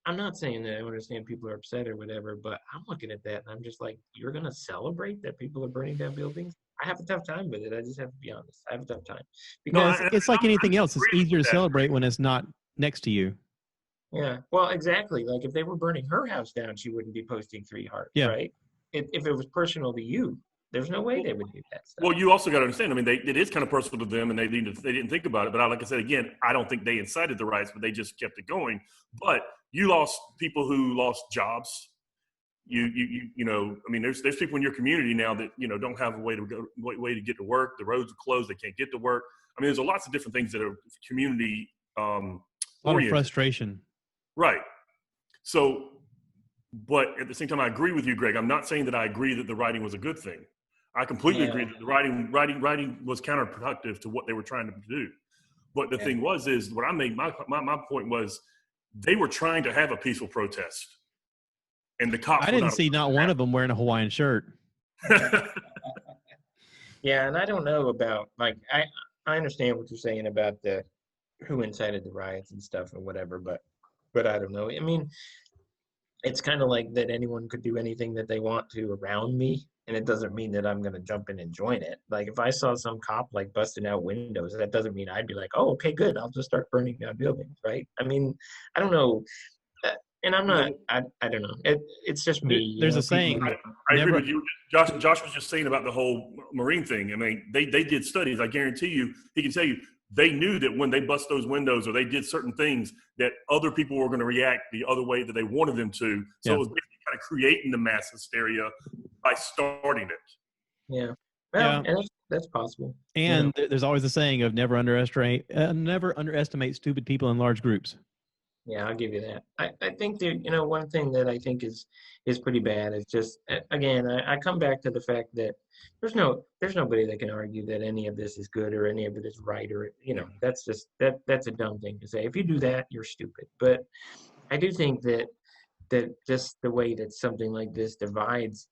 I'm not saying that I understand people are upset or whatever, but I'm looking at that and I'm just like, you're gonna celebrate that people are burning down buildings? I have a tough time with it. I just have to be honest. I have a tough time. Because it's like anything else. It's easier to celebrate when it's not next to you. Yeah, well, exactly. Like, if they were burning her house down, she wouldn't be posting 3 hearts, right? If it was personal to you, there's no way they would do that stuff. Well, you also got to understand. I mean, it is kind of personal to them, and they didn't think about it. But like I said again, I don't think they incited the riots, but they just kept it going. But you lost people who lost jobs. You know, I mean, there's people in your community now that don't have a way to get to work. The roads are closed; they can't get to work. I mean, there's lots of different things that are community a lot of frustration. Right. So, but at the same time, I agree with you, Greg. I'm not saying that I agree that the writing was a good thing. I completely agree that the writing was counterproductive to what they were trying to do. But the thing is what I made my point was they were trying to have a peaceful protest, and the cops. I didn't see not one of them wearing a Hawaiian shirt. Yeah, and I don't know about, like, I understand what you're saying about who incited the riots and stuff or whatever, but I don't know. I mean, it's kind of like that anyone could do anything that they want to around me, and it doesn't mean that I'm going to jump in and join it. Like, if I saw some cop like busting out windows, that doesn't mean I'd be like, oh, okay, good, I'll just start burning down buildings, right? I mean, I don't know. And I'm not, I don't know. It's just me. There's a saying. I agree with you. Josh was just saying about the whole Marine thing. I mean, they did studies. I guarantee you, he can tell you, they knew that when they bust those windows or they did certain things that other people were going to react the other way that they wanted them to. So it was basically kind of creating the mass hysteria by starting it. Yeah. Well, and that's possible. And there's always a saying of never underestimate stupid people in large groups. Yeah, I'll give you that. I think that, one thing that I think is pretty bad is just, again, I come back to the fact that there's nobody that can argue that any of this is good or any of it is right, or, that's just, that's a dumb thing to say. If you do that, you're stupid. But I do think that just the way that something like this divides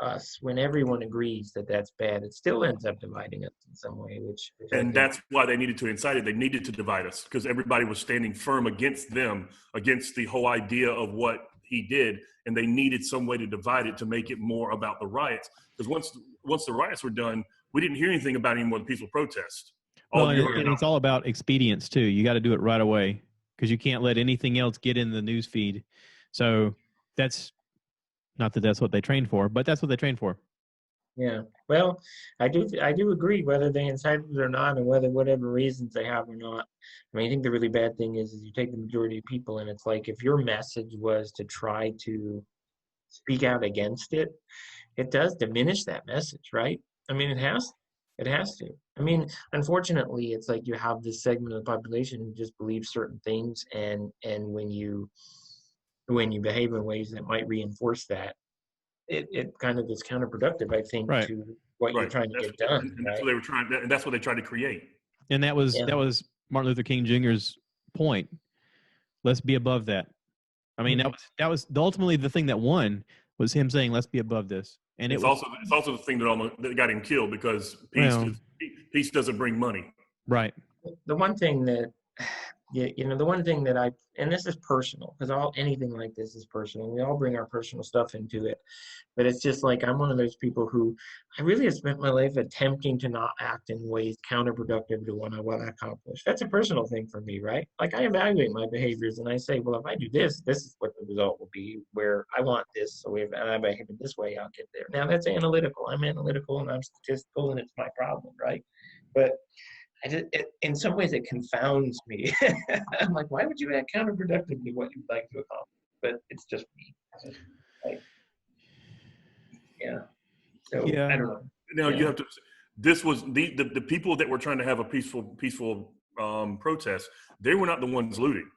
us, when everyone agrees that that's bad, it still ends up dividing us in some way, which and that's why they needed to incite it. They needed to divide us because everybody was standing firm against them, against the whole idea of what he did, and they needed some way to divide it to make it more about the riots. Because once the riots were done, we didn't hear anything about any more peaceful protest. Well, and it's all about expedience too. You got to do it right away because you can't let anything else get in the news feed. So that's not that that's what they trained for, but that's what they trained for. Yeah. Well, I do agree whether they incited it or not, and whatever reasons they have or not. I mean, I think the really bad thing is you take the majority of people, and it's like if your message was to try to speak out against it, it does diminish that message, right? I mean, it has to. I mean, unfortunately, it's like you have this segment of the population who just believes certain things, and when you behave in ways that might reinforce that, it kind of is counterproductive, I think, to what you're trying to get done. And that's what they were trying, and that's what they tried to create. And that was Martin Luther King Jr.'s point. Let's be above that. I mean, that was ultimately the thing that won was him saying, "Let's be above this." And it's also the thing that got him killed because peace doesn't bring money. Right. The one thing that. The one thing that and this is personal, because anything like this is personal. We all bring our personal stuff into it. But it's just like, I'm one of those people who I really have spent my life attempting to not act in ways counterproductive to what I want to accomplish. That's a personal thing for me, right? Like, I evaluate my behaviors and I say, well, if I do this is what the result will be, where I want this. So if I behave in this way, I'll get there. Now, that's analytical. I'm analytical and I'm statistical, and it's my problem, right? But in some ways, it confounds me. I'm like, why would you act counterproductive to what you'd like to accomplish? But it's just me. So I don't know. Now you have to. This was the people that were trying to have a peaceful protest. They were not the ones looting.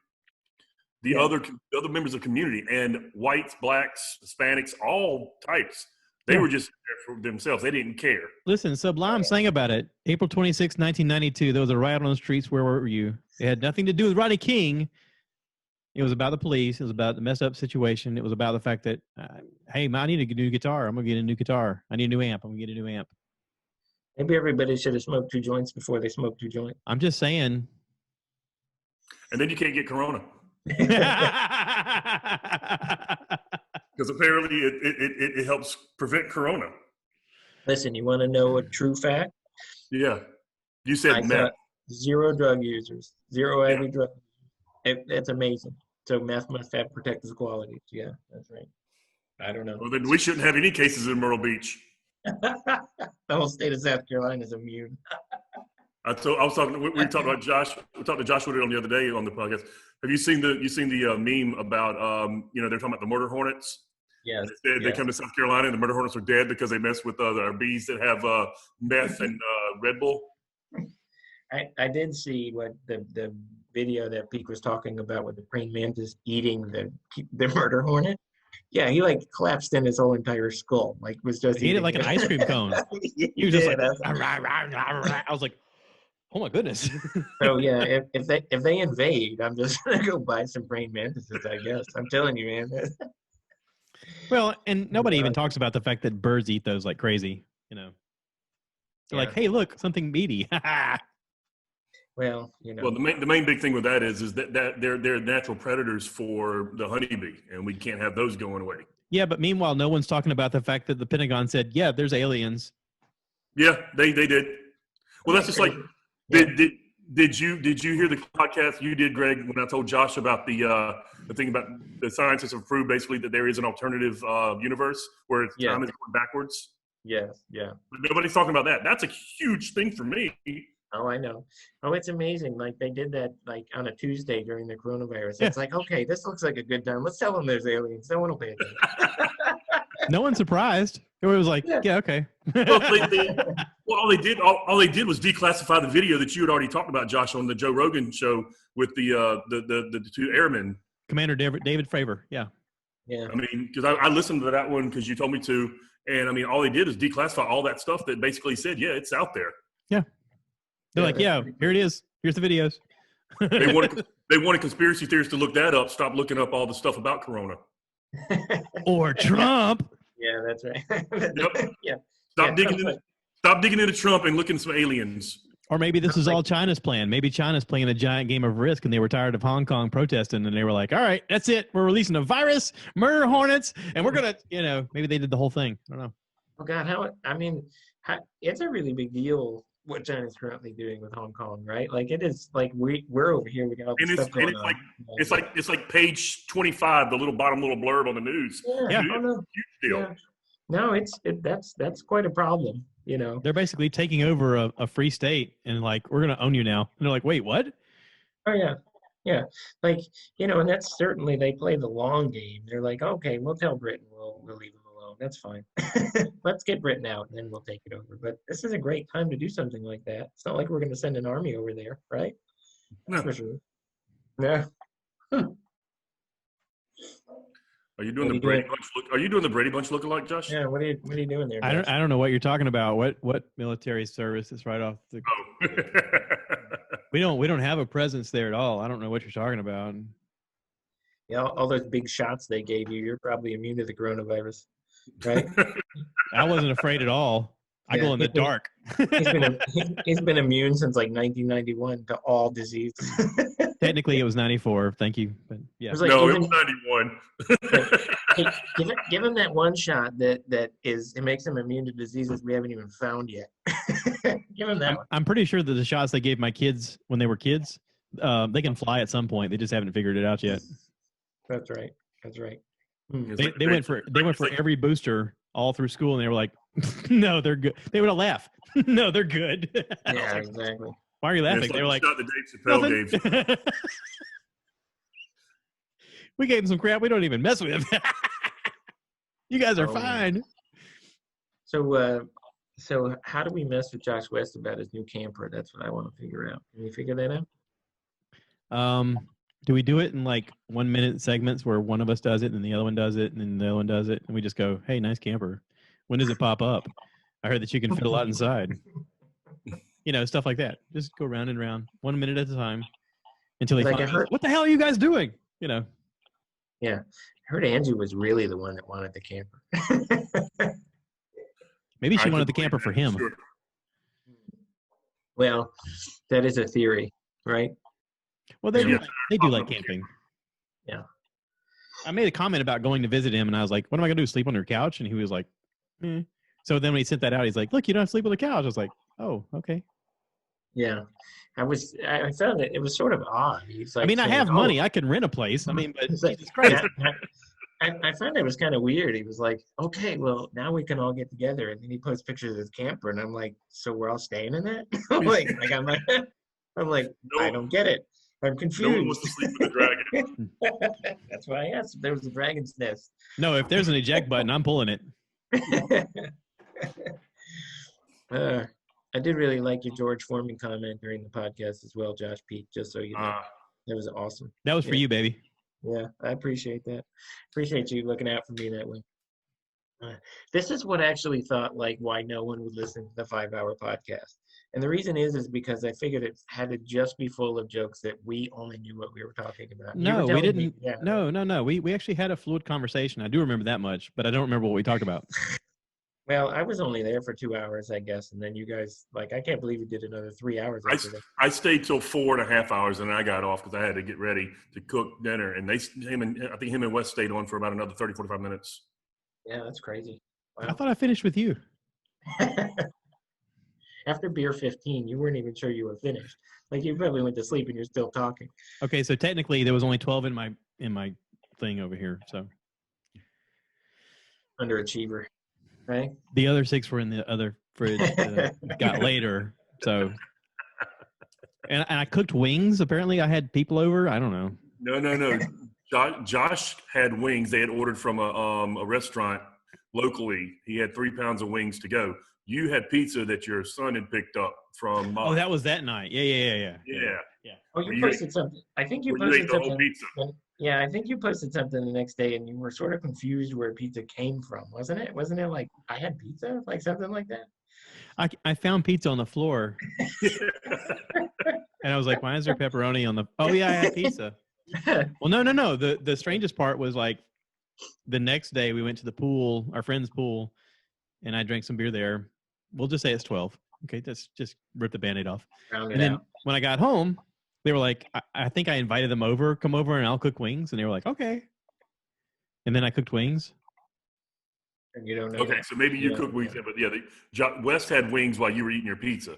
The other members of the community, and whites, blacks, Hispanics, all types. They were just there for themselves. They didn't care. Listen, Sublime sang about it. April 26, 1992, there was a riot on the streets. Where were you? It had nothing to do with Rodney King. It was about the police. It was about the messed up situation. It was about the fact that, hey, I need a new guitar. I'm going to get a new guitar. I need a new amp. I'm going to get a new amp. Maybe everybody should have smoked 2 joints before they smoked 2 joints. I'm just saying. And then you can't get corona. Because apparently it helps prevent corona. Listen, you want to know a true fact? Yeah. You said meth. 0 drug users, 0 every drug. That's amazing. So meth must have protective qualities. Yeah, that's right. I don't know. Well, then we shouldn't have any cases in Myrtle Beach. The whole state of South Carolina is immune. We talked about Josh. We talked to Josh Wood on the other day on the podcast. Have you seen the meme about they're talking about the murder hornets? Yes. They come to South Carolina and the murder hornets are dead because they mess with our bees that have meth and Red Bull. I did see what the video that Peak was talking about with the praying mantis eating the murder hornet. Yeah, he like collapsed in his whole entire skull. Like was just he ate it like an ice cream cone. He was just like, I was like, oh my goodness. So yeah, if they invade, I'm just gonna go buy some praying mantises. I guess I'm telling you, man. Well, and nobody even talks about the fact that birds eat those like crazy. They're like, hey, look, something meaty. Well, Well, the main big thing with that is that they're natural predators for the honeybee, and we can't have those going away. Yeah, but meanwhile, no one's talking about the fact that the Pentagon said, yeah, there's aliens. Yeah, they did. Well, that's just like did you hear the podcast you did, Greg, when I told Josh about the thing about the scientists have proved basically that there is an alternative universe where time is going backwards? Yes, yeah. But nobody's talking about that. That's a huge thing for me. Oh, I know. Oh, it's amazing. Like they did that like on a Tuesday during the coronavirus. It's like, okay, this looks like a good time. Let's tell them there's aliens. No one will pay attention. No one's surprised. It was like, yeah okay. All they did was declassify the video that you had already talked about, Josh, on the Joe Rogan show with the 2 airmen. Commander David Fravor, yeah. Yeah. I mean, because I listened to that one because you told me to, and I mean, all they did is declassify all that stuff that basically said, yeah, it's out there. Yeah. They're like, yeah, here it is. Here's the videos. They wanted conspiracy theorists to look that up. Stop looking up all the stuff about Corona. Or Trump. Yeah, that's right. Yep. Yeah. Stop digging into Trump and looking at some aliens. Or maybe this is all China's plan. Maybe China's playing a giant game of Risk and they were tired of Hong Kong protesting and they were like, all right, that's it. We're releasing a virus, murder hornets, and we're going to, maybe they did the whole thing. I don't know. Oh, God. It's a really big deal what China's currently doing with Hong Kong, right? Like it is like we're over here. We got all this stuff going on. It's like page 25, the bottom little blurb on the news. Yeah. Huge deal. Yeah. No, that's quite a problem. They're basically taking over a free state and like, we're going to own you now. And they're like, wait, what? Oh yeah. Yeah. Like, and that's certainly, they play the long game. They're like, okay, we'll tell Britain we'll leave them alone. That's fine. Let's get Britain out and then we'll take it over. But this is a great time to do something like that. It's not like we're going to send an army over there, right? No. For sure. Yeah. Are you doing the Brady Bunch look? Are you doing the Brady Bunch lookalike, Josh? Yeah. What are you doing there? I don't know what you're talking about. What military service is right off the? Oh. We don't have a presence there at all. I don't know what you're talking about. Yeah, all those big shots they gave you. You're probably immune to the coronavirus, right? I wasn't afraid at all. I go in the dark. He's been immune since like 1991 to all disease. Technically, it was 94. Thank you. But yeah. It was 91. Give him that one shot that makes him immune to diseases we haven't even found yet. Give him that one. I'm pretty sure that the shots they gave my kids when they were kids, they can fly at some point. They just haven't figured it out yet. That's right. They went for every booster all through school, and they were like, "No, they're good." They would laugh. No, they're good. Yeah, exactly. Why are you laughing? They were like, "Not the Dave Chappelle games." We gave them some crap we don't even mess with. You guys are fine. So how do we mess with Josh West about his new camper? That's what I want to figure out. Can you figure that out? Do we do it in like 1 minute segments where one of us does it and the other one does it and then the other one does it and we just go, "Hey, nice camper. When does it pop up? I heard that you can fit a lot inside." Stuff like that. Just go round and round, 1 minute at a time until they find out, "What the hell are you guys doing?" you know. Yeah. I heard Angie was really the one that wanted the camper. Maybe she I wanted could the camper believe for that, him. sure. Well, that is a theory, right? Well, they Yeah. do like camping. Yeah. I made a comment about going to visit him, and I was like, "What am I going to do? Sleep on your couch?" And he was like, "Eh." So then when he sent that out, he's like, "Look, you don't have to sleep on the couch." I was like, "Oh, okay." Yeah. I found it was sort of odd. He's like, I mean, I saying, have money. I can rent a place. I mean, but He's like, Jesus Christ. I found it was kind of weird. He was like, okay, well, now we can all get together. And then he posts pictures of his camper. And I'm like, so we're all staying in that? I'm like, I don't get it. I'm confused. No one wants to sleep with a dragon. That's why I asked if there was a dragon's nest. No, if there's an eject button, I'm pulling it. I did really like your George Foreman comment during the podcast as well, Josh Pete, just so you know. That was awesome. That was for you, baby. Yeah, I appreciate that. Appreciate you looking out for me that way. This is what I actually thought, like, why no one would listen to the 5-hour podcast. And the reason is because I figured it had to just be full of jokes that we only knew what we were talking about. No, we didn't. Yeah. No. We actually had a fluid conversation. I do remember that much, but I don't remember what we talked about. Well, I was only there for 2 hours, I guess. And then you guys, like, I can't believe you did another 3 hours after that. I stayed till 4.5 hours, and then I got off because I had to get ready to cook dinner. And I think him and Wes stayed on for about another 30, 45 minutes. Yeah, that's crazy. Wow. I thought I finished with you. After beer 15, you weren't even sure you were finished. Like, you probably went to sleep and you're still talking. Okay, so technically there was only 12 in my thing over here. So Underachiever, right? the other 6 were in the other fridge that got later. So and I cooked wings. Apparently I had people over. I don't know. No. Josh had wings. They had ordered from a restaurant locally. He had 3 pounds of wings to go. You had pizza that your son had picked up from. Oh, that was that night. Yeah. Oh, you posted something. I think you posted the whole something. pizza. Yeah, I think you posted something the next day, and you were sort of confused where pizza came from, wasn't it? Wasn't it like I had pizza, like something like that? I found pizza on the floor, and I was like, "Why is there pepperoni on the?" Oh yeah, I had pizza. Well, no. The strangest part was like the next day we went to the pool, our friend's pool, and I drank some beer there. We'll just say it's 12. Okay, let's just rip the Band-Aid off. Round it And then out. when I got home, they were like, I think I invited them over, come over and I'll cook wings. And they were like, okay. And then I cooked wings. And you don't know. Okay, so maybe you cooked wings, but yeah, Wes had wings while you were eating your pizza.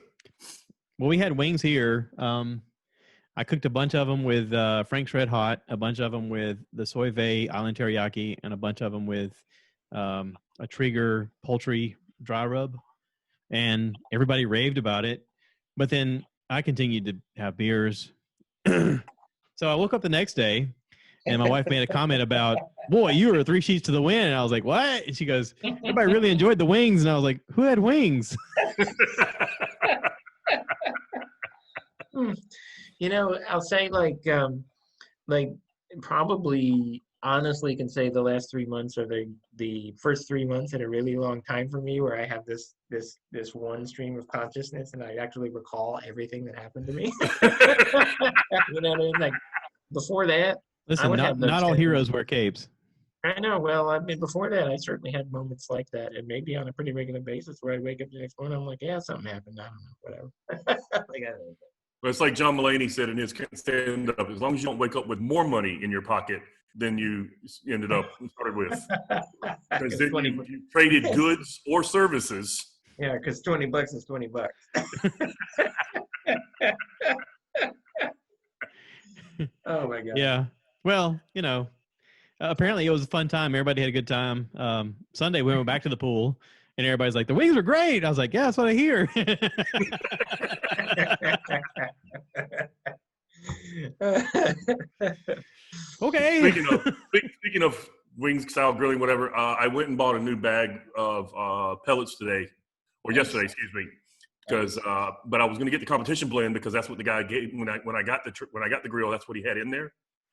Well, we had wings here. I cooked a bunch of them with Frank's Red Hot, a bunch of them with the Soy Vay Island Teriyaki, and a bunch of them with a Trigger poultry dry rub. And everybody raved about it. But then I continued to have beers. So I woke up the next day, and my wife made a comment about, boy, you were 3 sheets to the wind. And I was like, what? And she goes, everybody really enjoyed the wings. And I was like, who had wings? You know, I'll say like probably honestly can say the last 3 months are the first 3 months in a really long time for me, where I have this one stream of consciousness and I actually recall everything that happened to me. You know what I mean? Like before that, listen, not all heroes wear capes. I know. Well, I mean, before that, I certainly had moments like that, and maybe on a pretty regular basis where I wake up the next morning, I'm like, yeah, something happened. I don't know, whatever. Like, I don't know. Well, it's like John Mulaney said in his stand-up, as long as you don't wake up with more money in your pocket than you ended up started with. Because then you traded goods or services. Yeah, because $20 is $20. Oh, my God. Yeah. Well, you know, apparently it was a fun time. Everybody had a good time. Sunday, we went back to the pool, and everybody's like, the wings were great. I was like, yeah, that's what I hear. Okay. Speaking of wings, style grilling, whatever, I went and bought a new bag of pellets today, or yesterday, excuse me, because but I was going to get the competition blend because that's what the guy gave when I got the grill. That's what he had in there.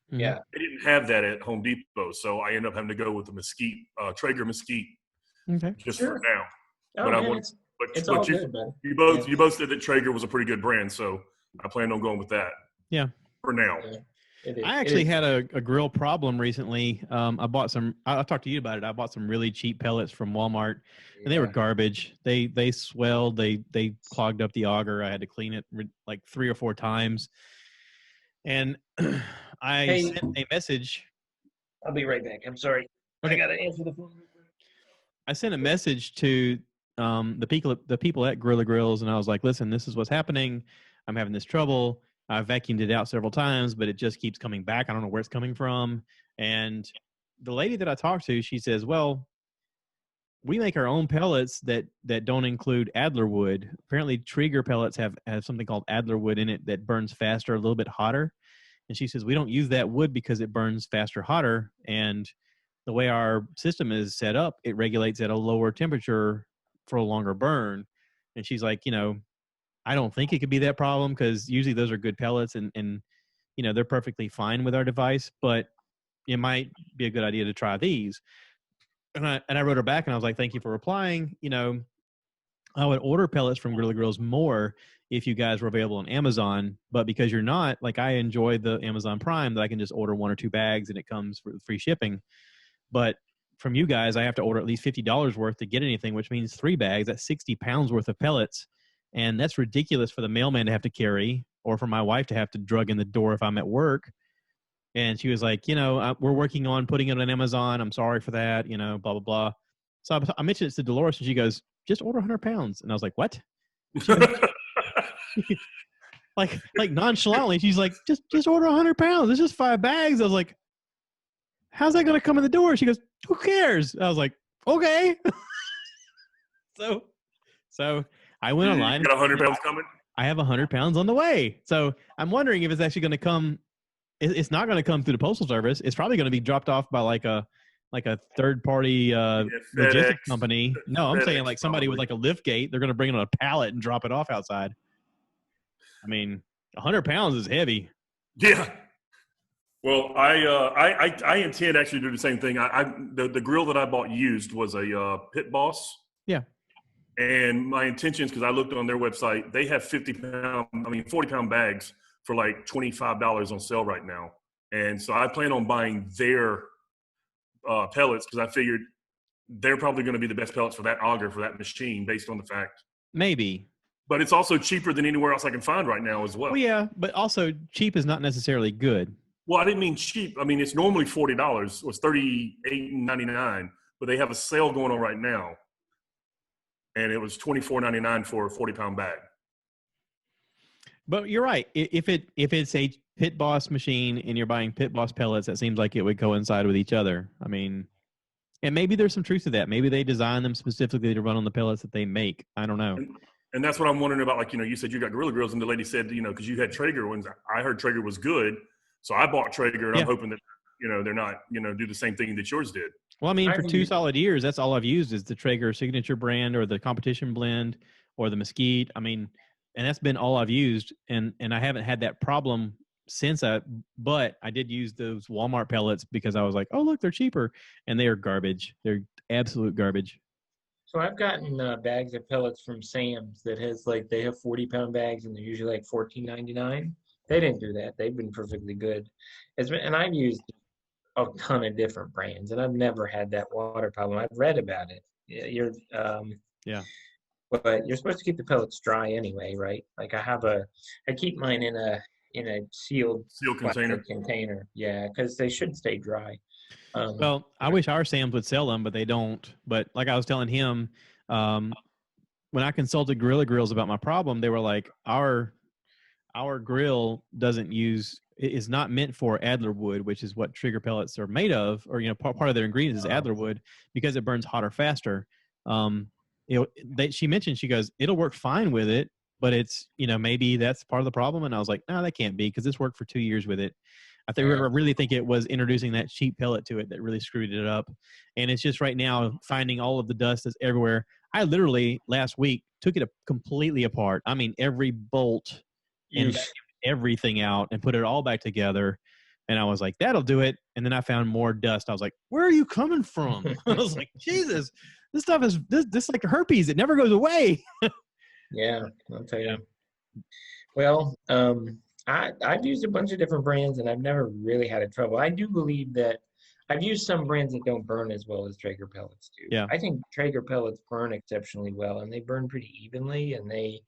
Yeah, they didn't have that at Home Depot, so I ended up having to go with the Mesquite, Traeger Mesquite, just for now. Oh, but man, it's all good, man. You both said that Traeger was a pretty good brand, so I planned on going with that. Yeah. For now. Yeah. I actually had a grill problem recently. I bought some. I'll talk to you about it. I bought some really cheap pellets from Walmart, and they were garbage. They swelled. They clogged up the auger. I had to clean it like 3 or 4 times. And I sent a message. I'll be right back. I'm sorry. Okay. I gotta answer the phone. I sent a message to the people at Gorilla Grills, and I was like, "Listen, this is what's happening. I'm having this trouble. I vacuumed it out several times, but it just keeps coming back. I don't know where it's coming from." And the lady that I talked to, she says, "Well, we make our own pellets that don't include Adler wood. Apparently, Traeger pellets have something called Adler wood in it that burns faster, a little bit hotter." And she says, "We don't use that wood because it burns faster, hotter, and the way our system is set up, it regulates at a lower temperature for a longer burn." And she's like, I don't think it could be that problem because usually those are good pellets and they're perfectly fine with our device, but it might be a good idea to try these. And I wrote her back and I was like, "Thank you for replying. I would order pellets from Gorilla Grills more if you guys were available on Amazon, but because you're not, like I enjoy the Amazon Prime that I can just order 1 or 2 bags and it comes for free shipping. But from you guys, I have to order at least $50 worth to get anything, which means 3 bags. That's 60 pounds worth of pellets. And that's ridiculous for the mailman to have to carry or for my wife to have to drug in the door if I'm at work." And she was like, "We're working on putting it on Amazon. I'm sorry for that, blah, blah, blah." So I mentioned it to Dolores and she goes, "Just order 100 pounds. And I was like, "What?" like nonchalantly, she's like, just order 100 pounds. It's just 5 bags. I was like, "How's that going to come in the door?" She goes, "Who cares?" I was like, "Okay." So I went online. You got 100 pounds coming? I have 100 pounds on the way. So I'm wondering if it's actually going to come. It's not going to come through the Postal Service. It's probably going to be dropped off by like a third-party logistics company. No, I'm saying like somebody with like a lift gate. They're going to bring it on a pallet and drop it off outside. I mean, 100 pounds is heavy. Yeah. Well, I intend actually to do the same thing. The grill that I bought used was a Pit Boss. Yeah. And my intentions, because I looked on their website, they have 40-pound bags for like $25 on sale right now. And so I plan on buying their pellets because I figured they're probably going to be the best pellets for that auger, for that machine, based on the fact. Maybe. But it's also cheaper than anywhere else I can find right now as well. Well, yeah, but also cheap is not necessarily good. Well, I didn't mean cheap. I mean, it's normally $40. It was $38.99, but they have a sale going on right now. And it was $24.99 for a 40-pound bag. But you're right. If it's a Pit Boss machine and you're buying Pit Boss pellets, that seems like it would coincide with each other. I mean, and maybe there's some truth to that. Maybe they design them specifically to run on the pellets that they make. I don't know. And that's what I'm wondering about. Like, you said you got Gorilla Grills, and the lady said, because you had Traeger ones. I heard Traeger was good, so I bought Traeger, and I'm hoping that they're not do the same thing that yours did. Well, I mean, for 2 solid years, that's all I've used is the Traeger Signature brand or the Competition blend or the Mesquite. I mean, and that's been all I've used, and I haven't had that problem since but I did use those Walmart pellets because I was like, "Oh, look, they're cheaper," and they are garbage. They're absolute garbage. So I've gotten bags of pellets from Sam's that they have 40-pound bags and they're usually like $14.99. They didn't do that. They've been perfectly good. And I've used a ton of different brands, and I've never had that water problem. I've read about it. But you're supposed to keep the pellets dry anyway, right? Like I keep mine in a sealed container. Yeah, because they should stay dry. Well, I wish our Sam's would sell them, but they don't. But like I was telling him, when I consulted Gorilla Grills about my problem, they were like, our grill is not meant for Adler wood, which is what Traeger pellets are made of, or part of their ingredients is Adler wood because it burns hotter faster. She mentioned, she goes, it'll work fine with it, but it's maybe that's part of the problem. And I was like, no, that can't be because it's worked for 2 years with it. I really think it was introducing that cheap pellet to it that really screwed it up. And it's just right now finding all of the dust that's everywhere. I literally last week took it completely apart. I mean, every bolt and everything out and put it all back together. And I was like, that'll do it. And then I found more dust. I was like, where are you coming from? I was like, Jesus, this stuff is this like herpes. It never goes away. Yeah, I'll tell you. Well, I've used a bunch of different brands, and I've never really had a trouble. I do believe that I've used some brands that don't burn as well as Traeger pellets do. Yeah. I think Traeger pellets burn exceptionally well, and they burn pretty evenly, and they,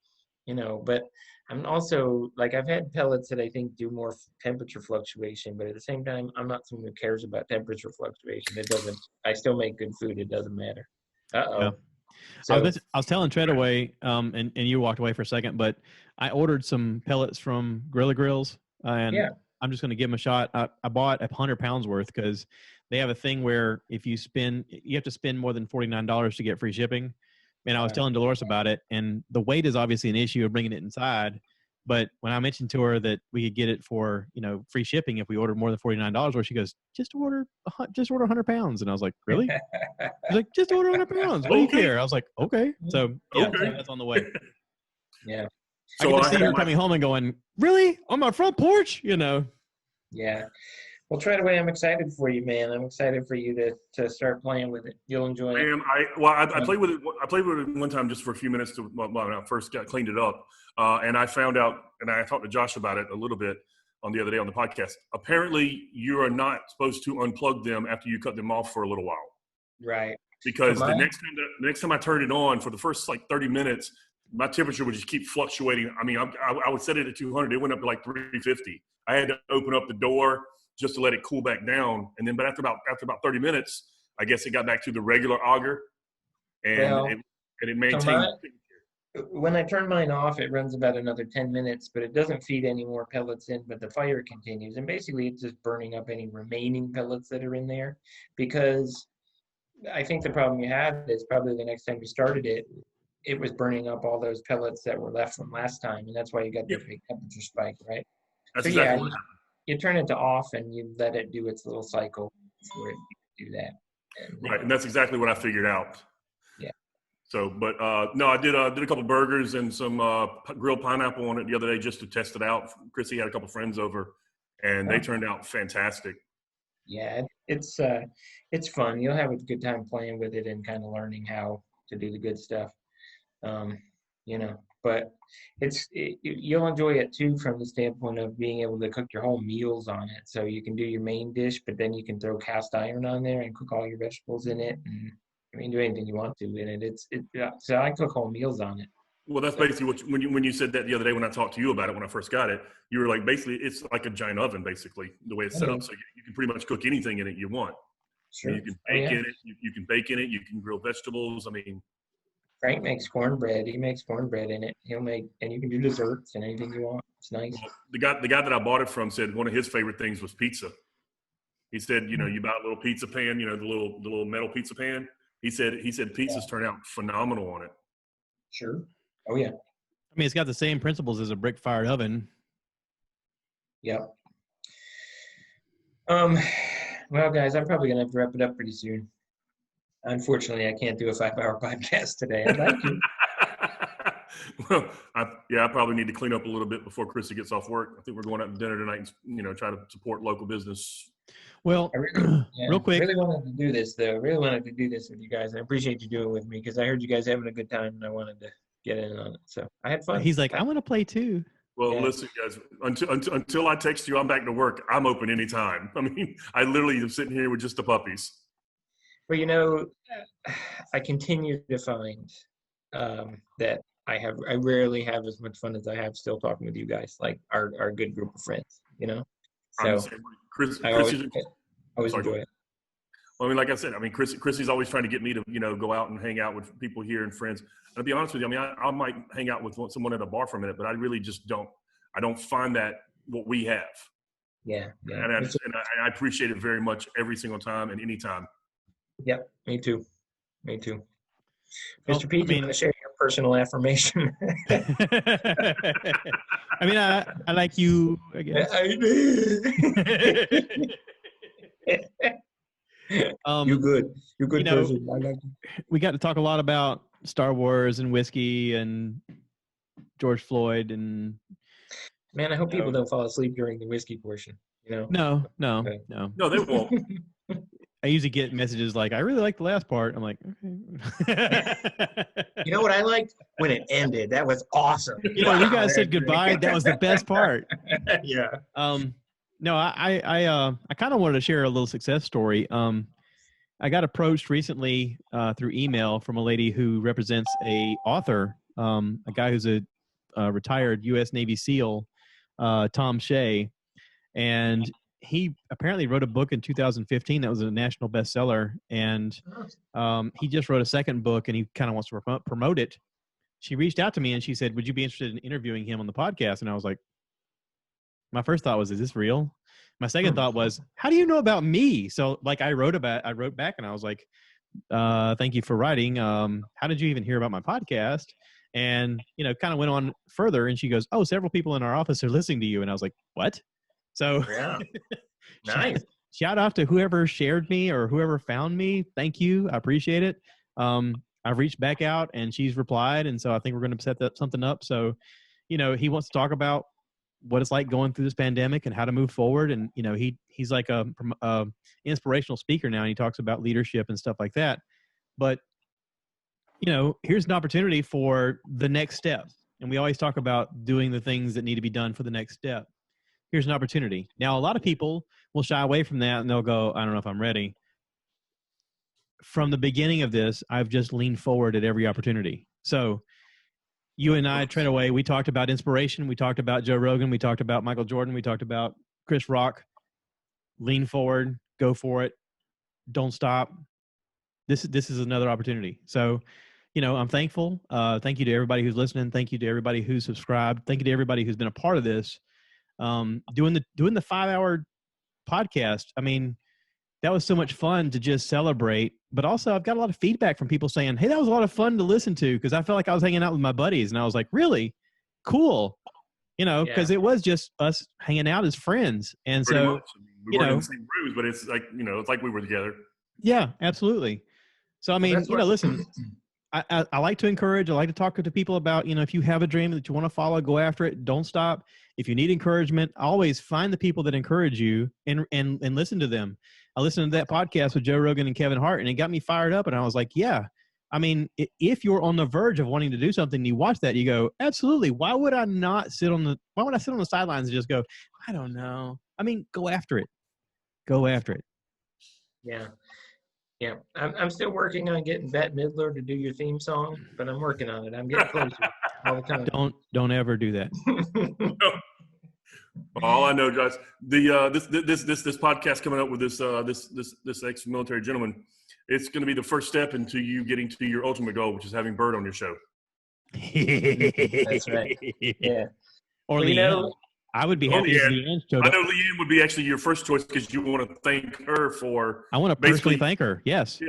but I'm also like I've had pellets that I think do more temperature fluctuation, but at the same time, I'm not someone who cares about temperature fluctuation. It doesn't. I still make good food. It doesn't matter. Yeah. So I was telling Treadaway, and you walked away for a second, but I ordered some pellets from Gorilla Grills, and yeah. I'm just going to give them a shot. I bought 100 pounds worth because they have a thing where if you have to spend more than $49 to get free shipping. And I was telling Dolores about it, and the weight is obviously an issue of bringing it inside. But when I mentioned to her that we could get it for, free shipping if we ordered more than $49, where she goes, just order 100 pounds. And I was like, really? She's like, just order 100 pounds. What do you care? I was like, okay. So yeah, Okay. so that's on the way. Yeah. So I get to see her coming home and going, really? On my front porch? Yeah. Well, Treadaway, I'm excited for you, man. I'm excited for you to start playing with it. You'll enjoy it. I played with it. I played with it one time just for a few minutes when I first cleaned it up, and I found out, and I talked to Josh about it a little bit on the other day on the podcast. Apparently, you are not supposed to unplug them after you cut them off for a little while. Right. Because the next time I turned it on, for the first 30 minutes, my temperature would just keep fluctuating. I mean, I would set it at 200. It went up to 350. I had to open up the door just to let it cool back down. And then, but after about 30 minutes, I guess it got back to the regular auger, and it maintained. When I turn mine off, it runs about another 10 minutes, but it doesn't feed any more pellets in, but the fire continues. And basically, it's just burning up any remaining pellets that are in there, because I think the problem you had is probably the next time you started it, it was burning up all those pellets that were left from last time, and that's why you got the big temperature spike, right? That's exactly what you turn it to off and you let it do its little cycle before it do that. Right, and that's exactly what I figured out. Yeah. So, but no, I did a couple burgers and some grilled pineapple on it the other day just to test it out. Chrissy had a couple friends over, and they turned out fantastic. Yeah, it's fun. You'll have a good time playing with it and kind of learning how to do the good stuff. But you'll enjoy it too from the standpoint of being able to cook your whole meals on it. So you can do your main dish, but then you can throw cast iron on there and cook all your vegetables in it, and do anything you want to in it. So I cook whole meals on it. Well, that's basically what when you said that the other day when I talked to you about it when I first got it, you were like, basically it's like a giant oven, basically the way it's set up. So you can pretty much cook anything in it you want. Sure. You can bake in it. You can bake in it. You can grill vegetables. I mean, Frank makes cornbread. He makes cornbread in it. And you can do desserts and anything you want. It's nice. Well, the guy that I bought it from said one of his favorite things was pizza. He said, you buy a little pizza pan, the little metal pizza pan. He said pizzas turn out phenomenal on it. Sure. Oh yeah. I mean, it's got the same principles as a brick fired oven. Yep. Well, guys, I'm probably gonna have to wrap it up pretty soon. Unfortunately, I can't do a 5-hour podcast today. I'd like to. Well, I probably need to clean up a little bit before Chrissy gets off work. I think we're going out to dinner tonight and, try to support local business. Well, real quick. I really wanted to do this, though. I really wanted to do this with you guys. And I appreciate you doing it with me because I heard you guys having a good time and I wanted to get in on it. So I had fun. He's like, I want to play too. Well, listen, guys, until I text you, I'm back to work. I'm open anytime. I mean, I literally am sitting here with just the puppies. Well, I continue to find that I rarely have as much fun as I have still talking with you guys, like our good group of friends, So I always enjoy it. Well, I mean, like I said, Chrissy's always trying to get me to, go out and hang out with people here and friends. And to be honest with you, I might hang out with someone at a bar for a minute, but I really just don't. I don't find that what we have. Yeah. And I appreciate it very much every single time and any time. Yep, me too. Mr. P, do you want to share your personal affirmation? I like you, I guess. You're good. You're good person. I like you. We got to talk a lot about Star Wars and whiskey and George Floyd and. Man, I hope people don't fall asleep during the whiskey portion. No, they won't. I usually get messages like, I really like the last part. I'm like, okay. You know what I liked? When it ended. That was awesome. You know, you guys said goodbye. That was the best part. Yeah. No, I kind of wanted to share a little success story. I got approached recently through email from a lady who represents a author, a guy who's a retired U.S. Navy SEAL, Thom Shea, and he apparently wrote a book in 2015 that was a national bestseller, and he just wrote a second book, and he kind of wants to promote it. She reached out to me, and she said, would you be interested in interviewing him on the podcast? And I was like, my first thought was, is this real? My second thought was, how do you know about me? So like I wrote back and I was like, thank you for writing. How did you even hear about my podcast? And, you know, kind of went on further, and she goes, oh, several people in our office are listening to you. And I was like, what? So yeah. Nice. Shout out to whoever shared me or whoever found me. Thank you. I appreciate it. I've reached back out, and she's replied. And so I think we're going to set something up. So, you know, he wants to talk about what it's like going through this pandemic and how to move forward. And, you know, he's like a inspirational speaker now, and he talks about leadership and stuff like that. But, you know, here's an opportunity for the next step. And we always talk about doing the things that need to be done for the next step. Here's an opportunity. Now, a lot of people will shy away from that, and they'll go, I don't know if I'm ready. From the beginning of this, I've just leaned forward at every opportunity. So you and I, Treadaway, we talked about inspiration. We talked about Joe Rogan. We talked about Michael Jordan. We talked about Chris Rock. Lean forward, go for it. Don't stop. This is another opportunity. So, you know, I'm thankful. Thank you to everybody who's listening. Thank you to everybody who's subscribed. Thank you to everybody who's been a part of this. Doing the 5-hour podcast. I mean, that was so much fun to just celebrate, but also I've got a lot of feedback from people saying, hey, that was a lot of fun to listen to. Cause I felt like I was hanging out with my buddies, and I was like, really cool. You know, cause it was just us hanging out as friends. And pretty so, much. I mean, we weren't in the same rooms, but it's like, you know, it's like we were together. Yeah, absolutely. So, I mean, you know, listen, I like to encourage, I like to talk to people about, you know, if you have a dream that you want to follow, go after it. Don't stop. If you need encouragement, always find the people that encourage you and listen to them. I listened to that podcast with Joe Rogan and Kevin Hart, and it got me fired up. And I was like, yeah, I mean, if you're on the verge of wanting to do something, you watch that, you go, absolutely. Why would I sit on the sidelines and just go, I don't know. I mean, go after it. Go after it. Yeah. Yeah. I'm still working on getting Bette Midler to do your theme song, but I'm working on it. I'm getting closer all the time. Don't ever do that. All I know, guys, this podcast coming up with this ex-military gentleman, it's going to be the first step into you getting to your ultimate goal, which is having Bird on your show. That's right. Yeah. Or well, Leanne. I would be happy if Leanne showed up. I know Leanne would be actually your first choice because you want to thank her for. I want to personally thank her. Yes. Yeah.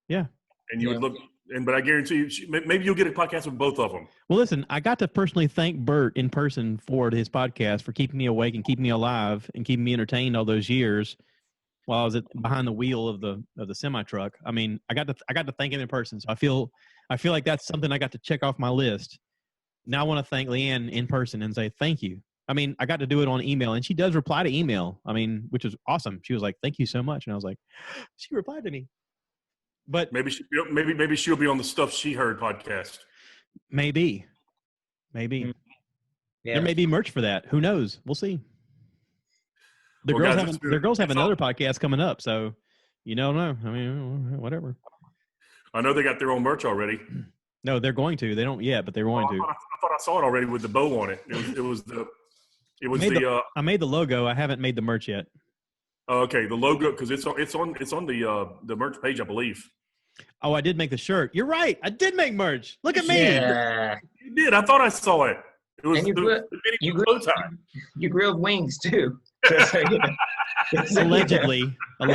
Yeah. And you would look. But I guarantee you, maybe you'll get a podcast with both of them. Well, listen, I got to personally thank Bert in person for his podcast, for keeping me awake and keeping me alive and keeping me entertained all those years while I was behind the wheel of the semi truck. I mean, I got to thank him in person. So I feel like that's something I got to check off my list. Now I want to thank Leanne in person and say thank you. I mean, I got to do it on email, and she does reply to email. I mean, which is awesome. She was like, "Thank you so much," and I was like, "She replied to me." But maybe she'll be on the Stuff She Heard podcast. Maybe. Yeah. There may be merch for that. Who knows? We'll see. The girls have another podcast coming up, so you don't know. I mean, whatever. I know they got their own merch already. No, they're going to. They don't yet, but they're going to. I thought I saw it already with the bow on it. I made the logo. I haven't made the merch yet. Okay, the logo, because it's on the merch page, I believe. Oh, I did make the shirt. You're right. I did make merch. Look at me. Yeah. You did. I thought I saw it. It was you grilled wings too. Allegedly. Well,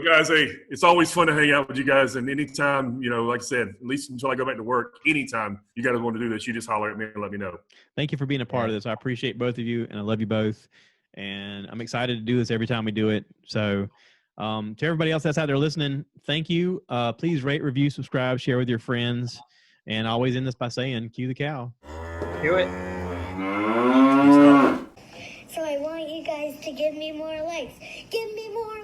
guys, hey, it's always fun to hang out with you guys. And anytime, you know, like I said, at least until I go back to work, anytime you guys want to do this, you just holler at me and let me know. Thank you for being a part of this. I appreciate both of you, and I love you both. And I'm excited to do this every time we do it. So to everybody else that's out there listening, thank you. Please rate, review, subscribe, share with your friends. And I always end this by saying, cue the cow. Do it. So I want you guys to give me more likes. Give me more